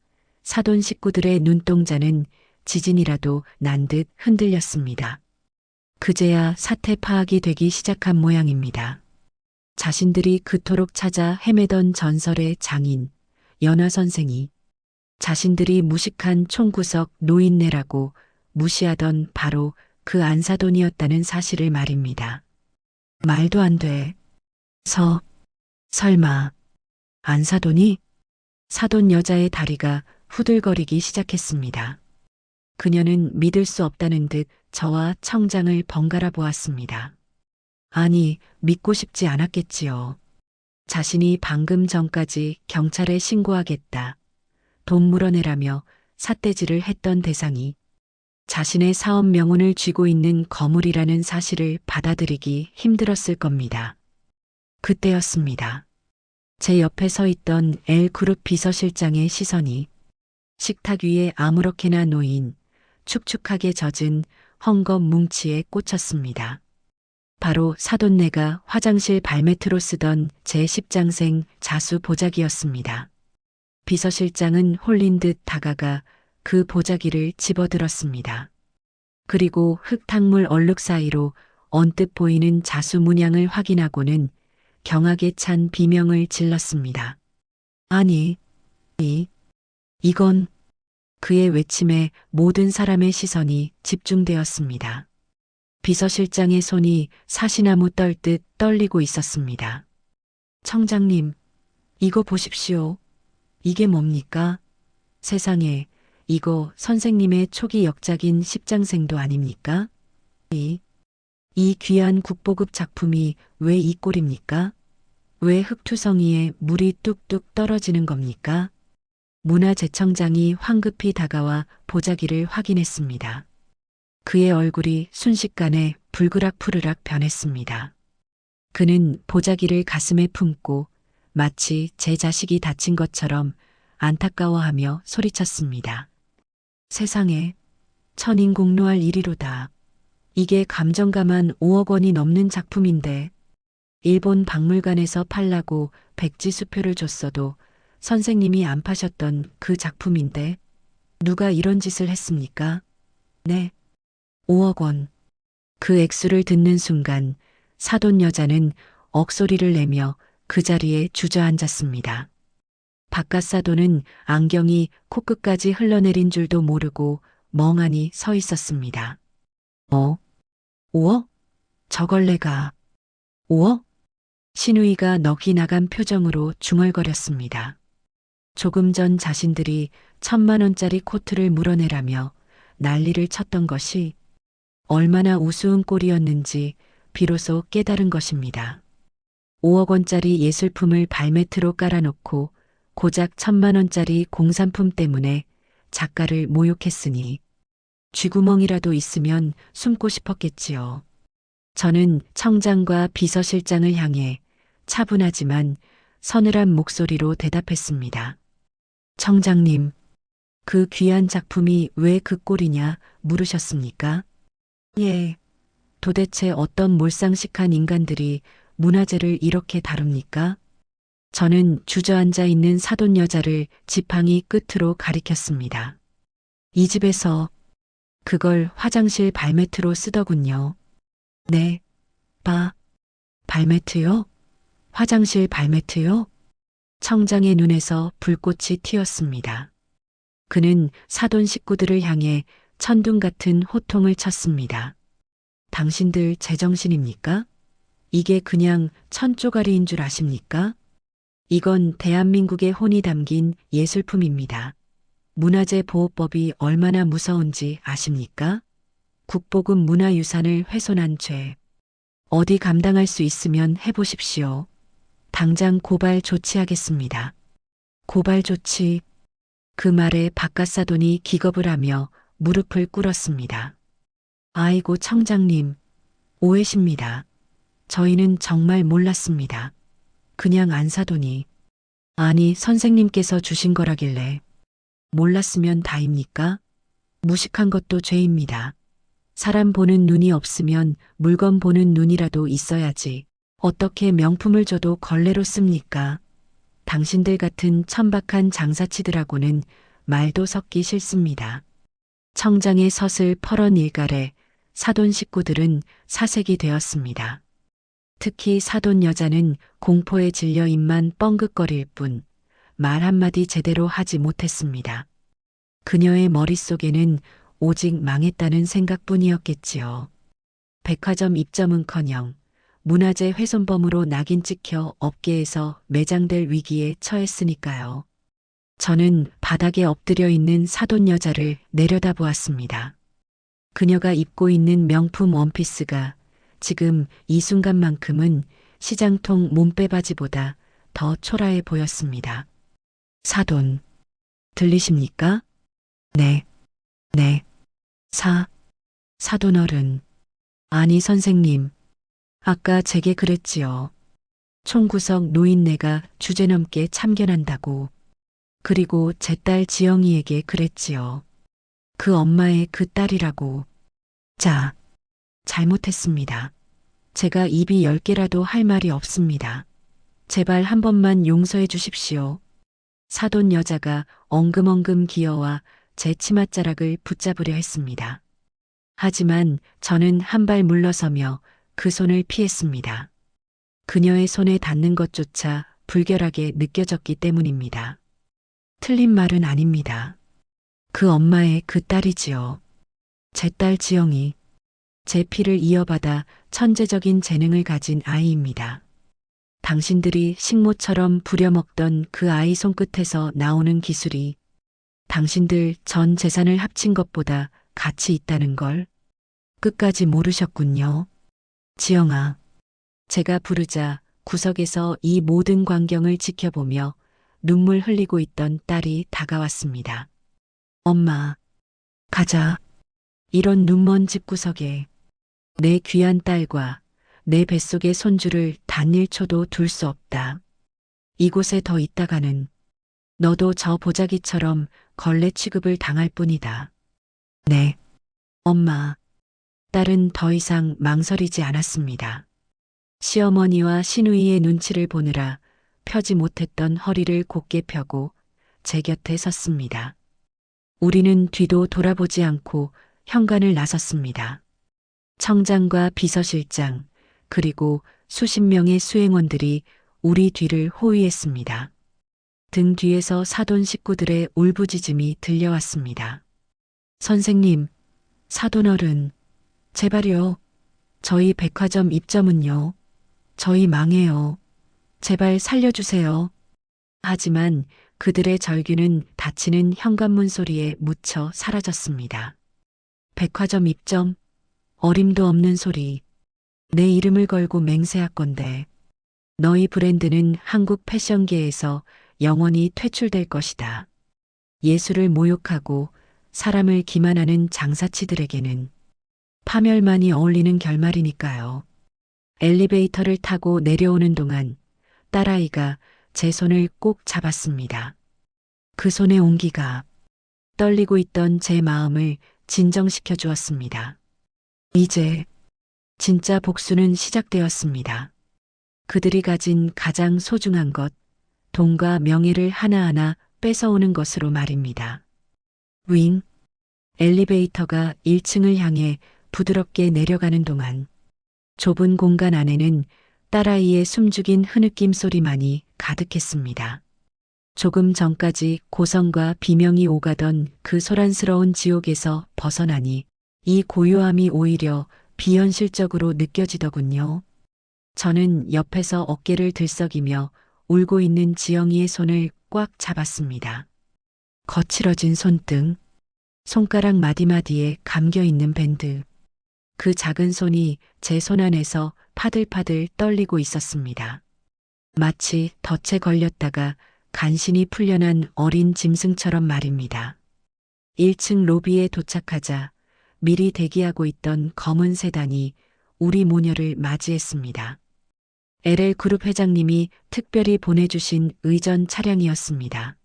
S3: 사돈 식구들의 눈동자는 지진이라도 난 듯 흔들렸습니다. 그제야 사태 파악이 되기 시작한 모양입니다. 자신들이 그토록 찾아 헤매던 전설의 장인, 연화 선생이 자신들이 무식한 총구석 노인네라고 무시하던 바로 그 안사돈이었다는 사실을 말입니다. 말도 안 돼. 설마, 안사돈이? 사돈 여자의 다리가 후들거리기 시작했습니다. 그녀는 믿을 수 없다는 듯 저와 청장을 번갈아 보았습니다. 아니, 믿고 싶지 않았겠지요. 자신이 방금 전까지 경찰에 신고하겠다, 돈 물어내라며 삿대질을 했던 대상이 자신의 사업 명운을 쥐고 있는 거물이라는 사실을 받아들이기 힘들었을 겁니다. 그때였습니다. 제 옆에 서 있던 L그룹 비서실장의 시선이 식탁 위에 아무렇게나 놓인 축축하게 젖은 헝겊 뭉치에 꽂혔습니다. 바로 사돈네가 화장실 발매트로 쓰던 제 십장생 자수 보자기였습니다. 비서실장은 홀린 듯 다가가 그 보자기를 집어들었습니다. 그리고 흙탕물 얼룩 사이로 언뜻 보이는 자수 문양을 확인하고는 경악에 찬 비명을 질렀습니다. 아니, 이건... 그의 외침에 모든 사람의 시선이 집중되었습니다. 비서실장의 손이 사시나무 떨듯 떨리고 있었습니다. 청장님, 이거 보십시오. 이게 뭡니까? 세상에, 이거 선생님의 초기 역작인 십장생도 아닙니까? 이 귀한 국보급 작품이 왜 이 꼴입니까? 왜 흙투성이에 물이 뚝뚝 떨어지는 겁니까? 문화재청장이 황급히 다가와 보자기를 확인했습니다. 그의 얼굴이 순식간에 불그락푸르락 변했습니다. 그는 보자기를 가슴에 품고 마치 제 자식이 다친 것처럼 안타까워하며 소리쳤습니다. 세상에, 천인공노할 일이로다. 이게 감정가만 5억 원이 넘는 작품인데 일본 박물관에서 팔라고 백지수표를 줬어도 선생님이 안 파셨던 그 작품인데 누가 이런 짓을 했습니까? 네, 5억 원. 그 액수를 듣는 순간 사돈 여자는 억소리를 내며 그 자리에 주저앉았습니다. 바깥 사돈은 안경이 코끝까지 흘러내린 줄도 모르고 멍하니 서 있었습니다. 5억? 저걸 내가 5억? 신우이가 넋이 나간 표정으로 중얼거렸습니다. 조금 전 자신들이 1,000만 원짜리 코트를 물어내라며 난리를 쳤던 것이 얼마나 우스운 꼴이었는지 비로소 깨달은 것입니다. 5억 원짜리 예술품을 발매트로 깔아놓고 고작 1,000만 원짜리 공산품 때문에 작가를 모욕했으니 쥐구멍이라도 있으면 숨고 싶었겠지요. 저는 청장과 비서실장을 향해 차분하지만 서늘한 목소리로 대답했습니다. 청장님, 그 귀한 작품이 왜 그 꼴이냐 물으셨습니까? 예, 도대체 어떤 몰상식한 인간들이 문화재를 이렇게 다룹니까? 저는 주저앉아 있는 사돈 여자를 지팡이 끝으로 가리켰습니다. 이 집에서 그걸 화장실 발매트로 쓰더군요. 네, 발매트요? 화장실 발매트요? 청장의 눈에서 불꽃이 튀었습니다. 그는 사돈 식구들을 향해 천둥 같은 호통을 쳤습니다. 당신들 제정신입니까? 이게 그냥 천조가리인 줄 아십니까? 이건 대한민국의 혼이 담긴 예술품입니다. 문화재 보호법이 얼마나 무서운지 아십니까? 국보급 문화유산을 훼손한 죄. 어디 감당할 수 있으면 해보십시오. 당장 고발 조치하겠습니다. 고발 조치. 그 말에 박가사돈이 기겁을 하며 무릎을 꿇었습니다. 아이고 청장님, 오해십니다. 저희는 정말 몰랐습니다. 그냥 안 사더니. 아니 선생님께서 주신 거라길래. 몰랐으면 다입니까? 무식한 것도 죄입니다. 사람 보는 눈이 없으면 물건 보는 눈이라도 있어야지. 어떻게 명품을 줘도 걸레로 씁니까? 당신들 같은 천박한 장사치들하고는 말도 섞기 싫습니다. 청장의 섯을 펄은 일갈에 사돈 식구들은 사색이 되었습니다. 특히 사돈 여자는 공포에 질려 입만 뻥긋거릴 뿐 말 한마디 제대로 하지 못했습니다. 그녀의 머릿속에는 오직 망했다는 생각뿐이었겠지요. 백화점 입점은커녕 문화재 훼손범으로 낙인 찍혀 업계에서 매장될 위기에 처했으니까요. 저는 바닥에 엎드려 있는 사돈 여자를 내려다보았습니다. 그녀가 입고 있는 명품 원피스가 지금 이 순간만큼은 시장통 몸빼바지보다 더 초라해 보였습니다. 사돈, 들리십니까? 네, 네, 사돈 어른. 아니 선생님, 아까 제게 그랬지요. 총구석 노인네가 주제넘게 참견한다고. 그리고 제 딸 지영이에게 그랬지요. 그 엄마의 그 딸이라고. 자, 잘못했습니다. 제가 입이 10개라도 할 말이 없습니다. 제발 한 번만 용서해 주십시오. 사돈 여자가 엉금엉금 기어와 제 치맛자락을 붙잡으려 했습니다. 하지만 저는 한 발 물러서며 그 손을 피했습니다. 그녀의 손에 닿는 것조차 불결하게 느껴졌기 때문입니다. 틀린 말은 아닙니다. 그 엄마의 그 딸이지요. 제 딸 지영이 제 피를 이어받아 천재적인 재능을 가진 아이입니다. 당신들이 식모처럼 부려먹던 그 아이 손끝에서 나오는 기술이 당신들 전 재산을 합친 것보다 가치 있다는 걸 끝까지 모르셨군요. 지영아, 제가 부르자 구석에서 이 모든 광경을 지켜보며 눈물 흘리고 있던 딸이 다가왔습니다. 엄마, 가자. 이런 눈먼 집구석에 내 귀한 딸과 내 뱃속의 손주를 단 1초도 둘 수 없다. 이곳에 더 있다가는 너도 저 보자기처럼 걸레 취급을 당할 뿐이다. 네, 엄마. 딸은 더 이상 망설이지 않았습니다. 시어머니와 시누이의 눈치를 보느라 펴지 못했던 허리를 곧게 펴고 제 곁에 섰습니다. 우리는 뒤도 돌아보지 않고 현관을 나섰습니다. 청장과 비서실장 그리고 수십 명의 수행원들이 우리 뒤를 호위했습니다. 등 뒤에서 사돈 식구들의 울부짖음이 들려왔습니다. 선생님, 사돈 어른, 제발요. 저희 백화점 입점은요. 저희 망해요. 제발 살려주세요. 하지만 그들의 절규는 닫히는 현관문 소리에 묻혀 사라졌습니다. 백화점 입점? 어림도 없는 소리. 내 이름을 걸고 맹세할 건데. 너희 브랜드는 한국 패션계에서 영원히 퇴출될 것이다. 예술을 모욕하고 사람을 기만하는 장사치들에게는 파멸만이 어울리는 결말이니까요. 엘리베이터를 타고 내려오는 동안 딸아이가 제 손을 꼭 잡았습니다. 그 손의 온기가 떨리고 있던 제 마음을 진정시켜 주었습니다. 이제 진짜 복수는 시작되었습니다. 그들이 가진 가장 소중한 것, 돈과 명예를 하나하나 뺏어오는 것으로 말입니다. 윙! 엘리베이터가 1층을 향해 부드럽게 내려가는 동안 좁은 공간 안에는 딸아이의 숨죽인 흐느낌 소리만이 가득했습니다. 조금 전까지 고성과 비명이 오가던 그 소란스러운 지옥에서 벗어나니 이 고요함이 오히려 비현실적으로 느껴지더군요. 저는 옆에서 어깨를 들썩이며 울고 있는 지영이의 손을 꽉 잡았습니다. 거칠어진 손등, 손가락 마디마디에 감겨있는 밴드, 그 작은 손이 제 손 안에서 파들파들 떨리고 있었습니다. 마치 덫에 걸렸다가 간신히 풀려난 어린 짐승처럼 말입니다. 1층 로비에 도착하자 미리 대기하고 있던 검은 세단이 우리 모녀를 맞이했습니다. LL그룹 회장님이 특별히 보내주신 의전 차량이었습니다.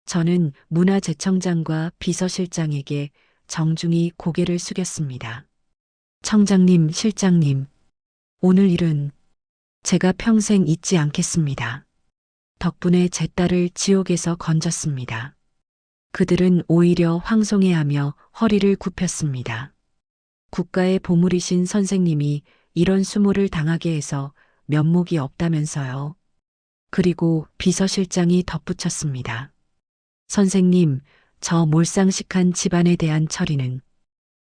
S3: 저는 문화재청장과 비서실장에게 정중히 고개를 숙였습니다. 청장님, 실장님, 오늘 일은 제가 평생 잊지 않겠습니다. 덕분에 제 딸을 지옥에서 건졌습니다. 그들은 오히려 황송해하며 허리를 굽혔습니다. 국가의 보물이신 선생님이 이런 수모를 당하게 해서 면목이 없다면서요. 그리고 비서실장이 덧붙였습니다. 선생님, 저 몰상식한 집안에 대한 처리는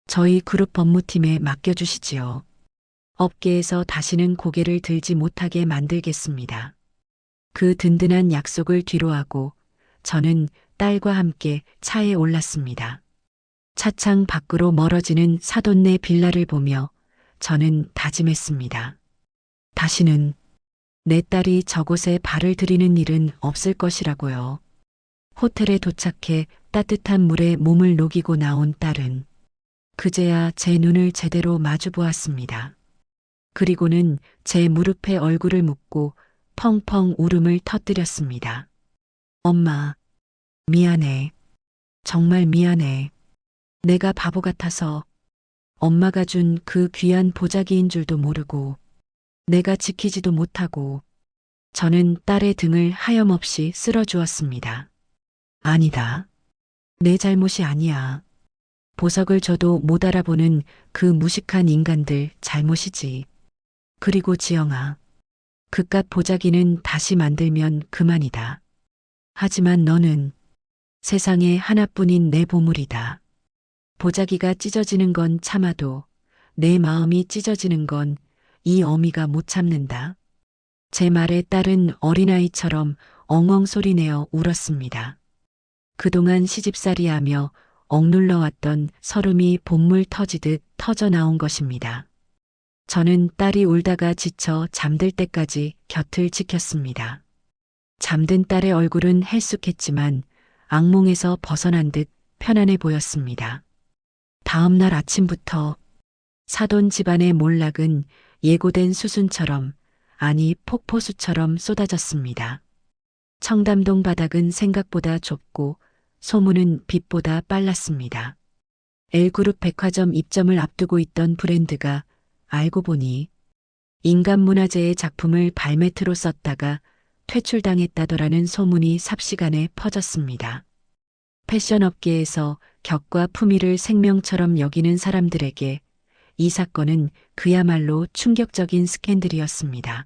S3: 저희 그룹 법무팀에 맡겨주시지요. 업계에서 다시는 고개를 들지 못하게 만들겠습니다. 그 든든한 약속을 뒤로하고 저는 딸과 함께 차에 올랐습니다. 차창 밖으로 멀어지는 사돈네 빌라를 보며 저는 다짐했습니다. 다시는 내 딸이 저곳에 발을 들이는 일은 없을 것이라고요. 호텔에 도착해 따뜻한 물에 몸을 녹이고 나온 딸은 그제야 제 눈을 제대로 마주 보았습니다. 그리고는 제 무릎에 얼굴을 묻고 펑펑 울음을 터뜨렸습니다. 엄마, 미안해. 정말 미안해. 내가 바보 같아서 엄마가 준 그 귀한 보자기인 줄도 모르고 내가 지키지도 못하고 저는 딸의 등을 하염없이 쓸어주었습니다. 아니다. 내 잘못이 아니야. 보석을 줘도 못 알아보는 그 무식한 인간들 잘못이지. 그리고 지영아, 그깟 보자기는 다시 만들면 그만이다. 하지만 너는 세상에 하나뿐인 내 보물이다. 보자기가 찢어지는 건 참아도 내 마음이 찢어지는 건 이 어미가 못 참는다. 제 말에 딸은 어린아이처럼 엉엉 소리내어 울었습니다. 그동안 시집살이하며 억눌러왔던 서름이 본물 터지듯 터져나온 것입니다. 저는 딸이 울다가 지쳐 잠들 때까지 곁을 지켰습니다. 잠든 딸의 얼굴은 헬쑥했지만 악몽에서 벗어난 듯 편안해 보였습니다. 다음 날 아침부터 사돈 집안의 몰락은 예고된 수순처럼, 아니 폭포수처럼 쏟아졌습니다. 청담동 바닥은 생각보다 좁고 소문은 빛보다 빨랐습니다. L그룹 백화점 입점을 앞두고 있던 브랜드가 알고 보니 인간문화재의 작품을 발매트로 썼다가 퇴출당했다더라는 소문이 삽시간에 퍼졌습니다. 패션업계에서 격과 품위를 생명처럼 여기는 사람들에게 이 사건은 그야말로 충격적인 스캔들이었습니다.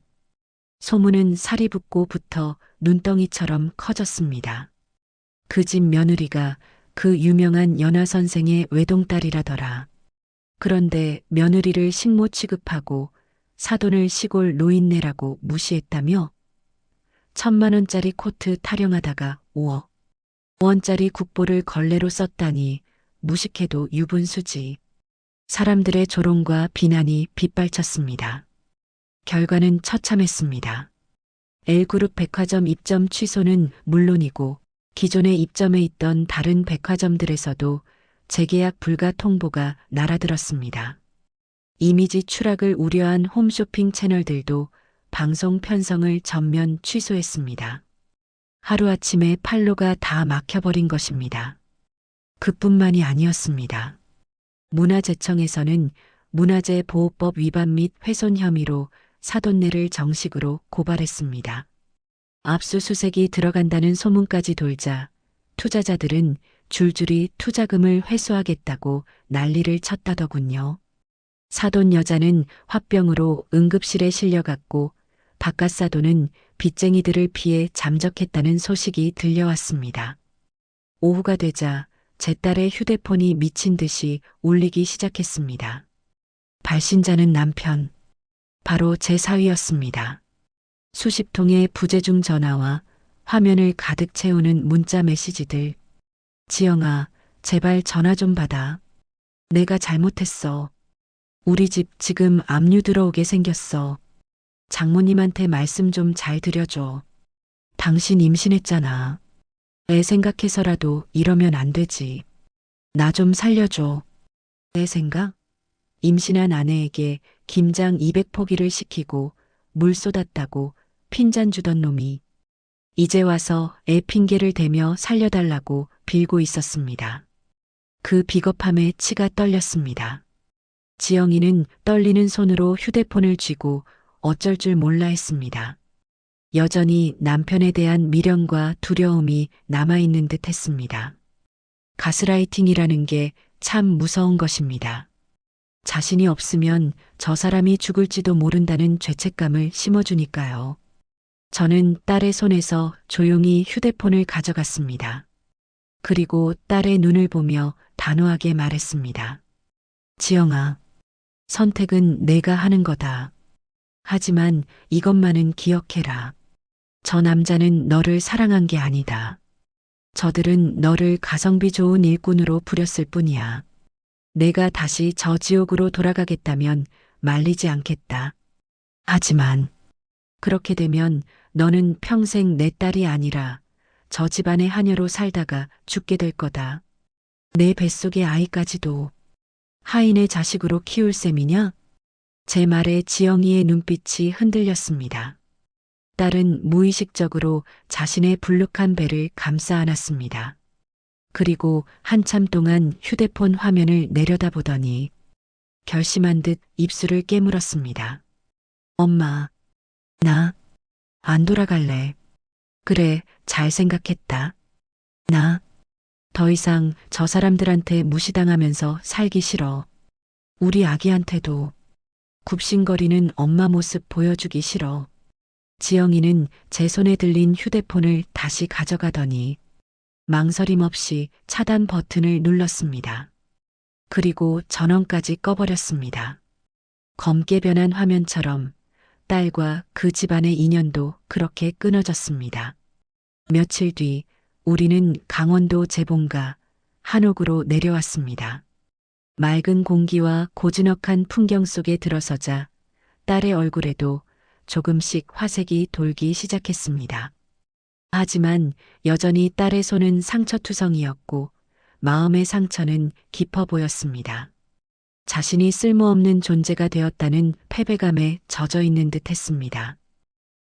S3: 소문은 살이 붙고부터 눈덩이처럼 커졌습니다. 그 집 며느리가 그 유명한 연하 선생의 외동딸이라더라. 그런데 며느리를 식모 취급하고 사돈을 시골 노인네라고 무시했다며? 1,000만 원짜리 코트 타령하다가 5억 원짜리 국보를 걸레로 썼다니 무식해도 유분수지. 사람들의 조롱과 비난이 빗발쳤습니다. 결과는 처참했습니다. L그룹 백화점 입점 취소는 물론이고 기존에 입점해 있던 다른 백화점들에서도 재계약 불가 통보가 날아들었습니다. 이미지 추락을 우려한 홈쇼핑 채널들도 방송 편성을 전면 취소했습니다. 하루아침에 판로가 다 막혀버린 것입니다. 그뿐만이 아니었습니다. 문화재청에서는 문화재보호법 위반 및 훼손 혐의로 사돈네를 정식으로 고발했습니다. 압수수색이 들어간다는 소문까지 돌자 투자자들은 줄줄이 투자금을 회수하겠다고 난리를 쳤다더군요. 사돈 여자는 화병으로 응급실에 실려갔고 바깥 사돈은 빚쟁이들을 피해 잠적했다는 소식이 들려왔습니다. 오후가 되자 제 딸의 휴대폰이 미친 듯이 울리기 시작했습니다. 발신자는 남편, 바로 제 사위였습니다. 수십 통의 부재중 전화와 화면을 가득 채우는 문자 메시지들. 지영아, 제발 전화 좀 받아. 내가 잘못했어. 우리 집 지금 압류 들어오게 생겼어. 장모님한테 말씀 좀 잘 드려줘. 당신 임신했잖아. 애 생각해서라도 이러면 안 되지. 나 좀 살려줘. 내 생각? 임신한 아내에게 김장 200포기를 시키고 물 쏟았다고 핀잔 주던 놈이 이제 와서 애 핑계를 대며 살려달라고 빌고 있었습니다. 그 비겁함에 치가 떨렸습니다. 지영이는 떨리는 손으로 휴대폰을 쥐고 어쩔 줄 몰라 했습니다. 여전히 남편에 대한 미련과 두려움이 남아있는 듯 했습니다. 가스라이팅이라는 게 참 무서운 것입니다. 자신이 없으면 저 사람이 죽을지도 모른다는 죄책감을 심어주니까요. 저는 딸의 손에서 조용히 휴대폰을 가져갔습니다. 그리고 딸의 눈을 보며 단호하게 말했습니다. 지영아, 선택은 내가 하는 거다. 하지만 이것만은 기억해라. 저 남자는 너를 사랑한 게 아니다. 저들은 너를 가성비 좋은 일꾼으로 부렸을 뿐이야. 내가 다시 저 지옥으로 돌아가겠다면 말리지 않겠다. 하지만 그렇게 되면 너는 평생 내 딸이 아니라 저 집안의 하녀로 살다가 죽게 될 거다. 내 뱃속의 아이까지도 하인의 자식으로 키울 셈이냐? 제 말에 지영이의 눈빛이 흔들렸습니다. 딸은 무의식적으로 자신의 불룩한 배를 감싸 안았습니다. 그리고 한참 동안 휴대폰 화면을 내려다보더니 결심한 듯 입술을 깨물었습니다. 엄마, 나 안 돌아갈래. 그래, 잘 생각했다. 나 더 이상 저 사람들한테 무시당하면서 살기 싫어. 우리 아기한테도 굽신거리는 엄마 모습 보여주기 싫어. 지영이는 제 손에 들린 휴대폰을 다시 가져가더니 망설임 없이 차단 버튼을 눌렀습니다. 그리고 전원까지 꺼버렸습니다. 검게 변한 화면처럼 딸과 그 집안의 인연도 그렇게 끊어졌습니다. 며칠 뒤 우리는 강원도 재봉가 한옥으로 내려왔습니다. 맑은 공기와 고즈넉한 풍경 속에 들어서자 딸의 얼굴에도 조금씩 화색이 돌기 시작했습니다. 하지만 여전히 딸의 손은 상처투성이었고 마음의 상처는 깊어 보였습니다. 자신이 쓸모없는 존재가 되었다는 패배감에 젖어 있는 듯 했습니다.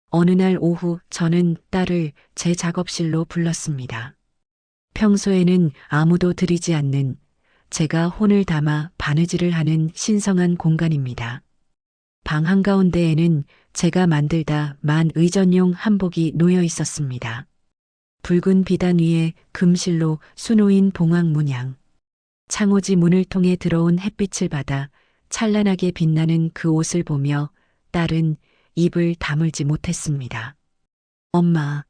S3: 어느 날 오후 저는 딸을 제 작업실로 불렀습니다. 평소에는 아무도 들이지 않는 제가 혼을 담아 바느질을 하는 신성한 공간입니다. 방 한가운데에는 제가 만들다 만 의전용 한복이 놓여 있었습니다. 붉은 비단 위에 금실로 수놓인 봉황 문양. 창호지 문을 통해 들어온 햇빛을 받아 찬란하게 빛나는 그 옷을 보며 딸은 입을 다물지 못했습니다. 엄마,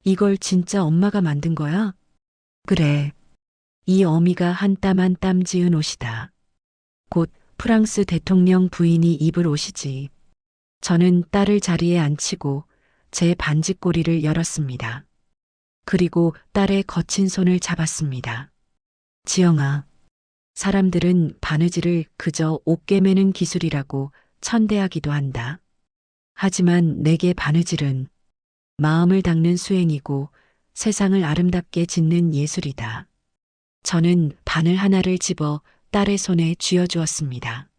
S3: 이걸 진짜 엄마가 만든 거야? 그래. 이 어미가 한 땀 한 땀 지은 옷이다. 곧 프랑스 대통령 부인이 입을 옷이지. 저는 딸을 자리에 앉히고 제 반지꼬리를 열었습니다. 그리고 딸의 거친 손을 잡았습니다. 지영아, 사람들은 바느질을 그저 옷게 매는 기술이라고 천대하기도 한다. 하지만 내게 바느질은 마음을 닦는 수행이고 세상을 아름답게 짓는 예술이다. 저는 바늘 하나를 집어 딸의 손에 쥐어주었습니다.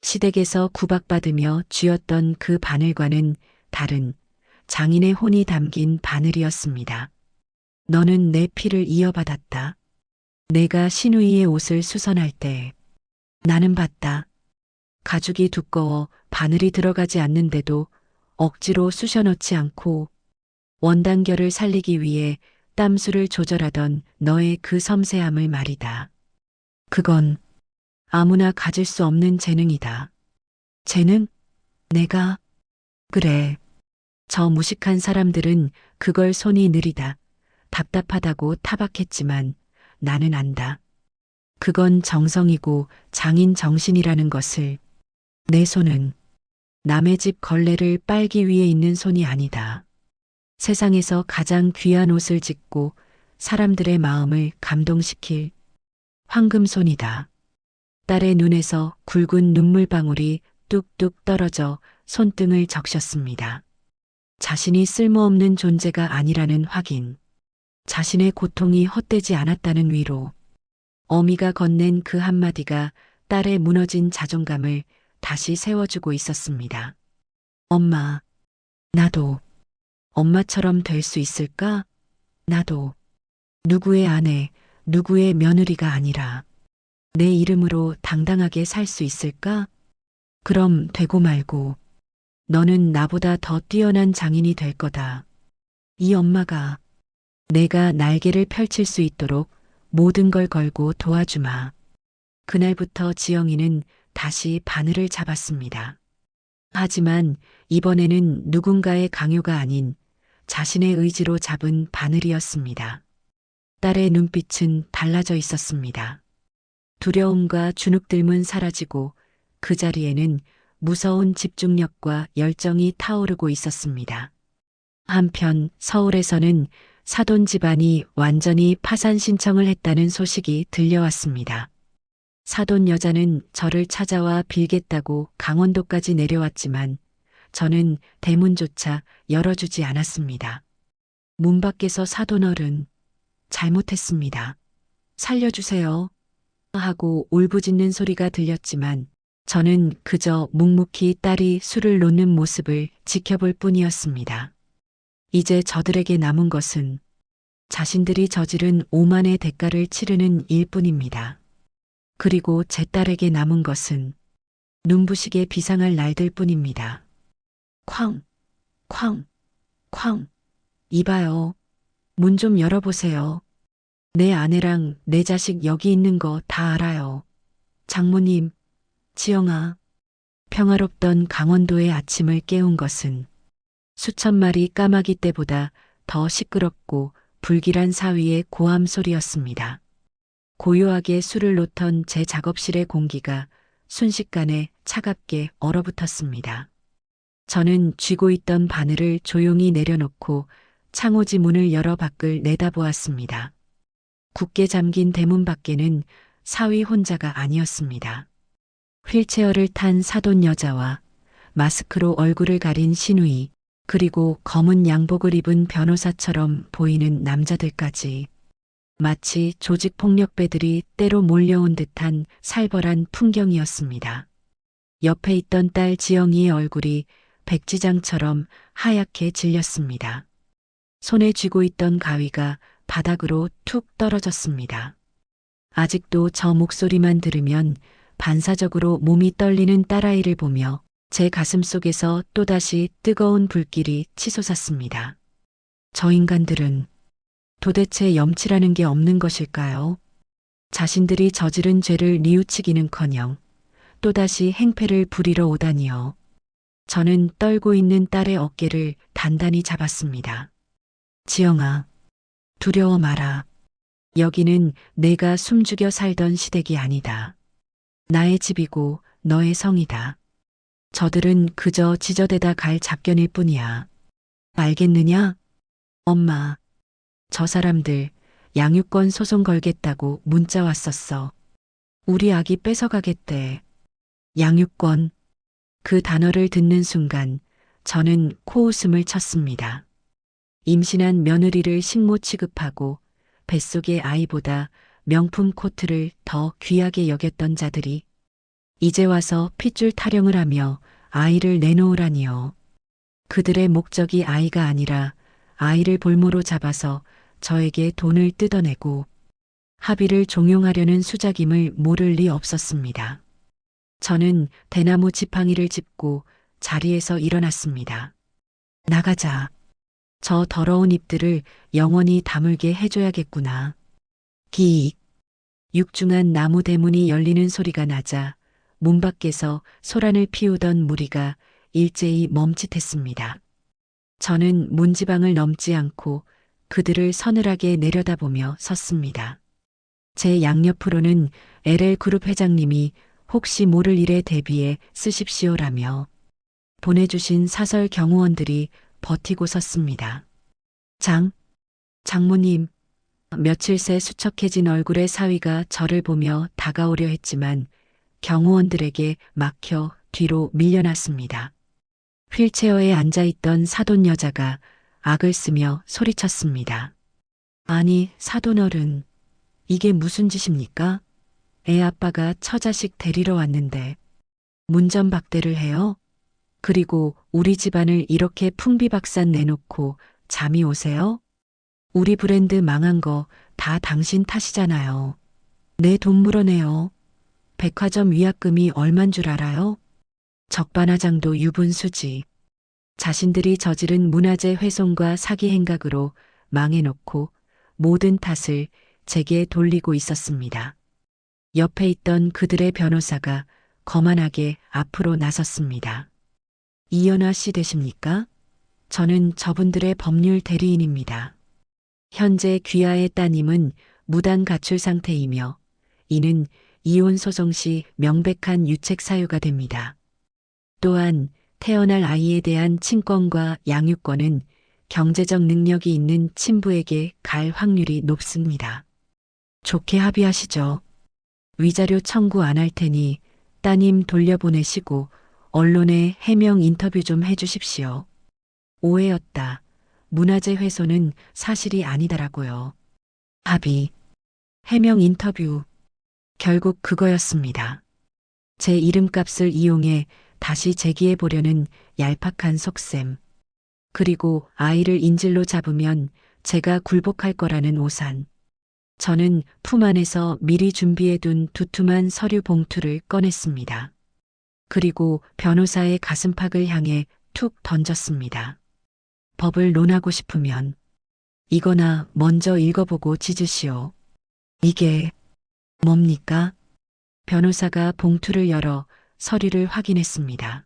S3: 시댁에서 구박받으며 쥐었던 그 바늘과는 다른 장인의 혼이 담긴 바늘이었습니다. 너는 내 피를 이어받았다. 내가 시누이의 옷을 수선할 때 나는 봤다. 가죽이 두꺼워 바늘이 들어가지 않는데도 억지로 쑤셔넣지 않고 원단결을 살리기 위해 땀수를 조절하던 너의 그 섬세함을 말이다. 그건 아무나 가질 수 없는 재능이다. 재능? 내가? 그래. 저 무식한 사람들은 그걸 손이 느리다, 답답하다고 타박했지만 나는 안다. 그건 정성이고 장인 정신이라는 것을. 내 손은 남의 집 걸레를 빨기 위해 있는 손이 아니다. 세상에서 가장 귀한 옷을 짓고 사람들의 마음을 감동시킬 황금손이다. 딸의 눈에서 굵은 눈물방울이 뚝뚝 떨어져 손등을 적셨습니다. 자신이 쓸모없는 존재가 아니라는 확인. 자신의 고통이 헛되지 않았다는 위로. 어미가 건넨 그 한마디가 딸의 무너진 자존감을 다시 세워주고 있었습니다. 엄마, 나도 엄마처럼 될 수 있을까? 나도 누구의 아내, 누구의 며느리가 아니라 내 이름으로 당당하게 살 수 있을까? 그럼 되고 말고 너는 나보다 더 뛰어난 장인이 될 거다. 이 엄마가 내가 날개를 펼칠 수 있도록 모든 걸 걸고 도와주마. 그날부터 지영이는 다시 바늘을 잡았습니다. 하지만 이번에는 누군가의 강요가 아닌 자신의 의지로 잡은 바늘이었습니다. 딸의 눈빛은 달라져 있었습니다. 두려움과 주눅들문 사라지고 그 자리에는 무서운 집중력과 열정이 타오르고 있었습니다. 한편 서울에서는 사돈 집안이 완전히 파산 신청을 했다는 소식이 들려왔습니다. 사돈 여자는 저를 찾아와 빌겠다고 강원도까지 내려왔지만 저는 대문조차 열어주지 않았습니다. 문 밖에서 사돈 어른, 잘못했습니다. 살려주세요. 하고 울부짖는 소리가 들렸지만 저는 그저 묵묵히 딸이 술을 놓는 모습을 지켜볼 뿐이었습니다. 이제 저들에게 남은 것은 자신들이 저지른 오만의 대가를 치르는 일뿐입니다. 그리고 제 딸에게 남은 것은 눈부시게 비상할 날들 뿐입니다. 쾅, 쾅, 쾅. 이봐요. 문 좀 열어보세요. 내 아내랑 내 자식 여기 있는 거 다 알아요. 장모님, 지영아. 평화롭던 강원도의 아침을 깨운 것은 수천 마리 까마귀 떼보다 더 시끄럽고 불길한 사위의 고함 소리였습니다. 고요하게 술을 놓던 제 작업실의 공기가 순식간에 차갑게 얼어붙었습니다. 저는 쥐고 있던 바늘을 조용히 내려놓고 창호지 문을 열어 밖을 내다보았습니다. 굳게 잠긴 대문 밖에는 사위 혼자가 아니었습니다. 휠체어를 탄 사돈 여자와 마스크로 얼굴을 가린 시누이, 그리고 검은 양복을 입은 변호사처럼 보이는 남자들까지 마치 조직폭력배들이 때로 몰려온 듯한 살벌한 풍경이었습니다. 옆에 있던 딸 지영이의 얼굴이 백지장처럼 하얗게 질렸습니다. 손에 쥐고 있던 가위가 바닥으로 툭 떨어졌습니다. 아직도 저 목소리만 들으면 반사적으로 몸이 떨리는 딸아이를 보며 제 가슴 속에서 또다시 뜨거운 불길이 치솟았습니다. 저 인간들은 도대체 염치라는 게 없는 것일까요? 자신들이 저지른 죄를 뉘우치기는커녕 또다시 행패를 부리러 오다니요. 저는 떨고 있는 딸의 어깨를 단단히 잡았습니다. 지영아, 두려워 마라. 여기는 내가 숨죽여 살던 시댁이 아니다. 나의 집이고 너의 성이다. 저들은 그저 지저대다 갈 잡견일 뿐이야. 알겠느냐? 엄마, 저 사람들 양육권 소송 걸겠다고 문자 왔었어. 우리 아기 뺏어가겠대. 양육권. 그 단어를 듣는 순간 저는 코웃음을 쳤습니다. 임신한 며느리를 식모 취급하고 뱃속의 아이보다 명품 코트를 더 귀하게 여겼던 자들이 이제 와서 핏줄 타령을 하며 아이를 내놓으라니요. 그들의 목적이 아이가 아니라 아이를 볼모로 잡아서 저에게 돈을 뜯어내고 합의를 종용하려는 수작임을 모를 리 없었습니다. 저는 대나무 지팡이를 짚고 자리에서 일어났습니다. 나가자. 저 더러운 입들을 영원히 다물게 해줘야겠구나. 기익. 육중한 나무 대문이 열리는 소리가 나자 문 밖에서 소란을 피우던 무리가 일제히 멈칫했습니다. 저는 문지방을 넘지 않고 그들을 서늘하게 내려다보며 섰습니다. 제 양옆으로는 LL그룹 회장님이 혹시 모를 일에 대비해 쓰십시오라며 보내주신 사설 경호원들이 버티고 섰습니다. 장모님, 며칠 새 수척해진 얼굴의 사위가 저를 보며 다가오려 했지만 경호원들에게 막혀 뒤로 밀려났습니다. 휠체어에 앉아있던 사돈 여자가 악을 쓰며 소리쳤습니다. 아니, 사돈어른, 이게 무슨 짓입니까? 애 아빠가 처자식 데리러 왔는데 문전박대를 해요? 그리고 우리 집안을 이렇게 풍비박산 내놓고 잠이 오세요? 우리 브랜드 망한 거 다 당신 탓이잖아요. 내 돈 물어내요. 백화점 위약금이 얼만 줄 알아요? 적반하장도 유분수지. 자신들이 저지른 문화재 훼손과 사기 행각으로 망해놓고 모든 탓을 제게 돌리고 있었습니다. 옆에 있던 그들의 변호사가 거만하게 앞으로 나섰습니다. 이연아 씨 되십니까? 저는 저분들의 법률 대리인입니다. 현재 귀하의 따님은 무단 가출 상태이며 이는 이혼 소송 시 명백한 유책 사유가 됩니다. 또한 태어날 아이에 대한 친권과 양육권은 경제적 능력이 있는 친부에게 갈 확률이 높습니다. 좋게 합의하시죠. 위자료 청구 안 할 테니 따님 돌려보내시고 언론에 해명 인터뷰 좀 해주십시오. 오해였다. 문화재 훼손은 사실이 아니더라고요. 합의. 해명 인터뷰. 결국 그거였습니다. 제 이름값을 이용해 다시 제기해 보려는 얄팍한 속셈. 그리고 아이를 인질로 잡으면 제가 굴복할 거라는 오산. 저는 품 안에서 미리 준비해둔 두툼한 서류 봉투를 꺼냈습니다. 그리고 변호사의 가슴팍을 향해 툭 던졌습니다. 법을 논하고 싶으면 이거나 먼저 읽어보고 짖으시오. 이게 뭡니까? 변호사가 봉투를 열어 서류를 확인했습니다.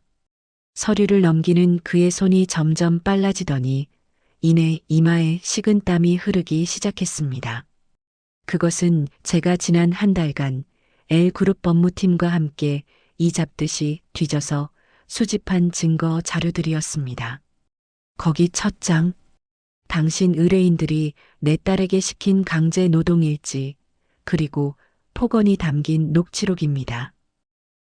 S3: 서류를 넘기는 그의 손이 점점 빨라지더니 이내 이마에 식은 땀이 흐르기 시작했습니다. 그것은 제가 지난 한 달간 L그룹 법무팀과 함께 이 잡듯이 뒤져서 수집한 증거 자료들이었습니다. 거기 첫 장, 당신 의뢰인들이 내 딸에게 시킨 강제 노동일지, 그리고 폭언이 담긴 녹취록입니다.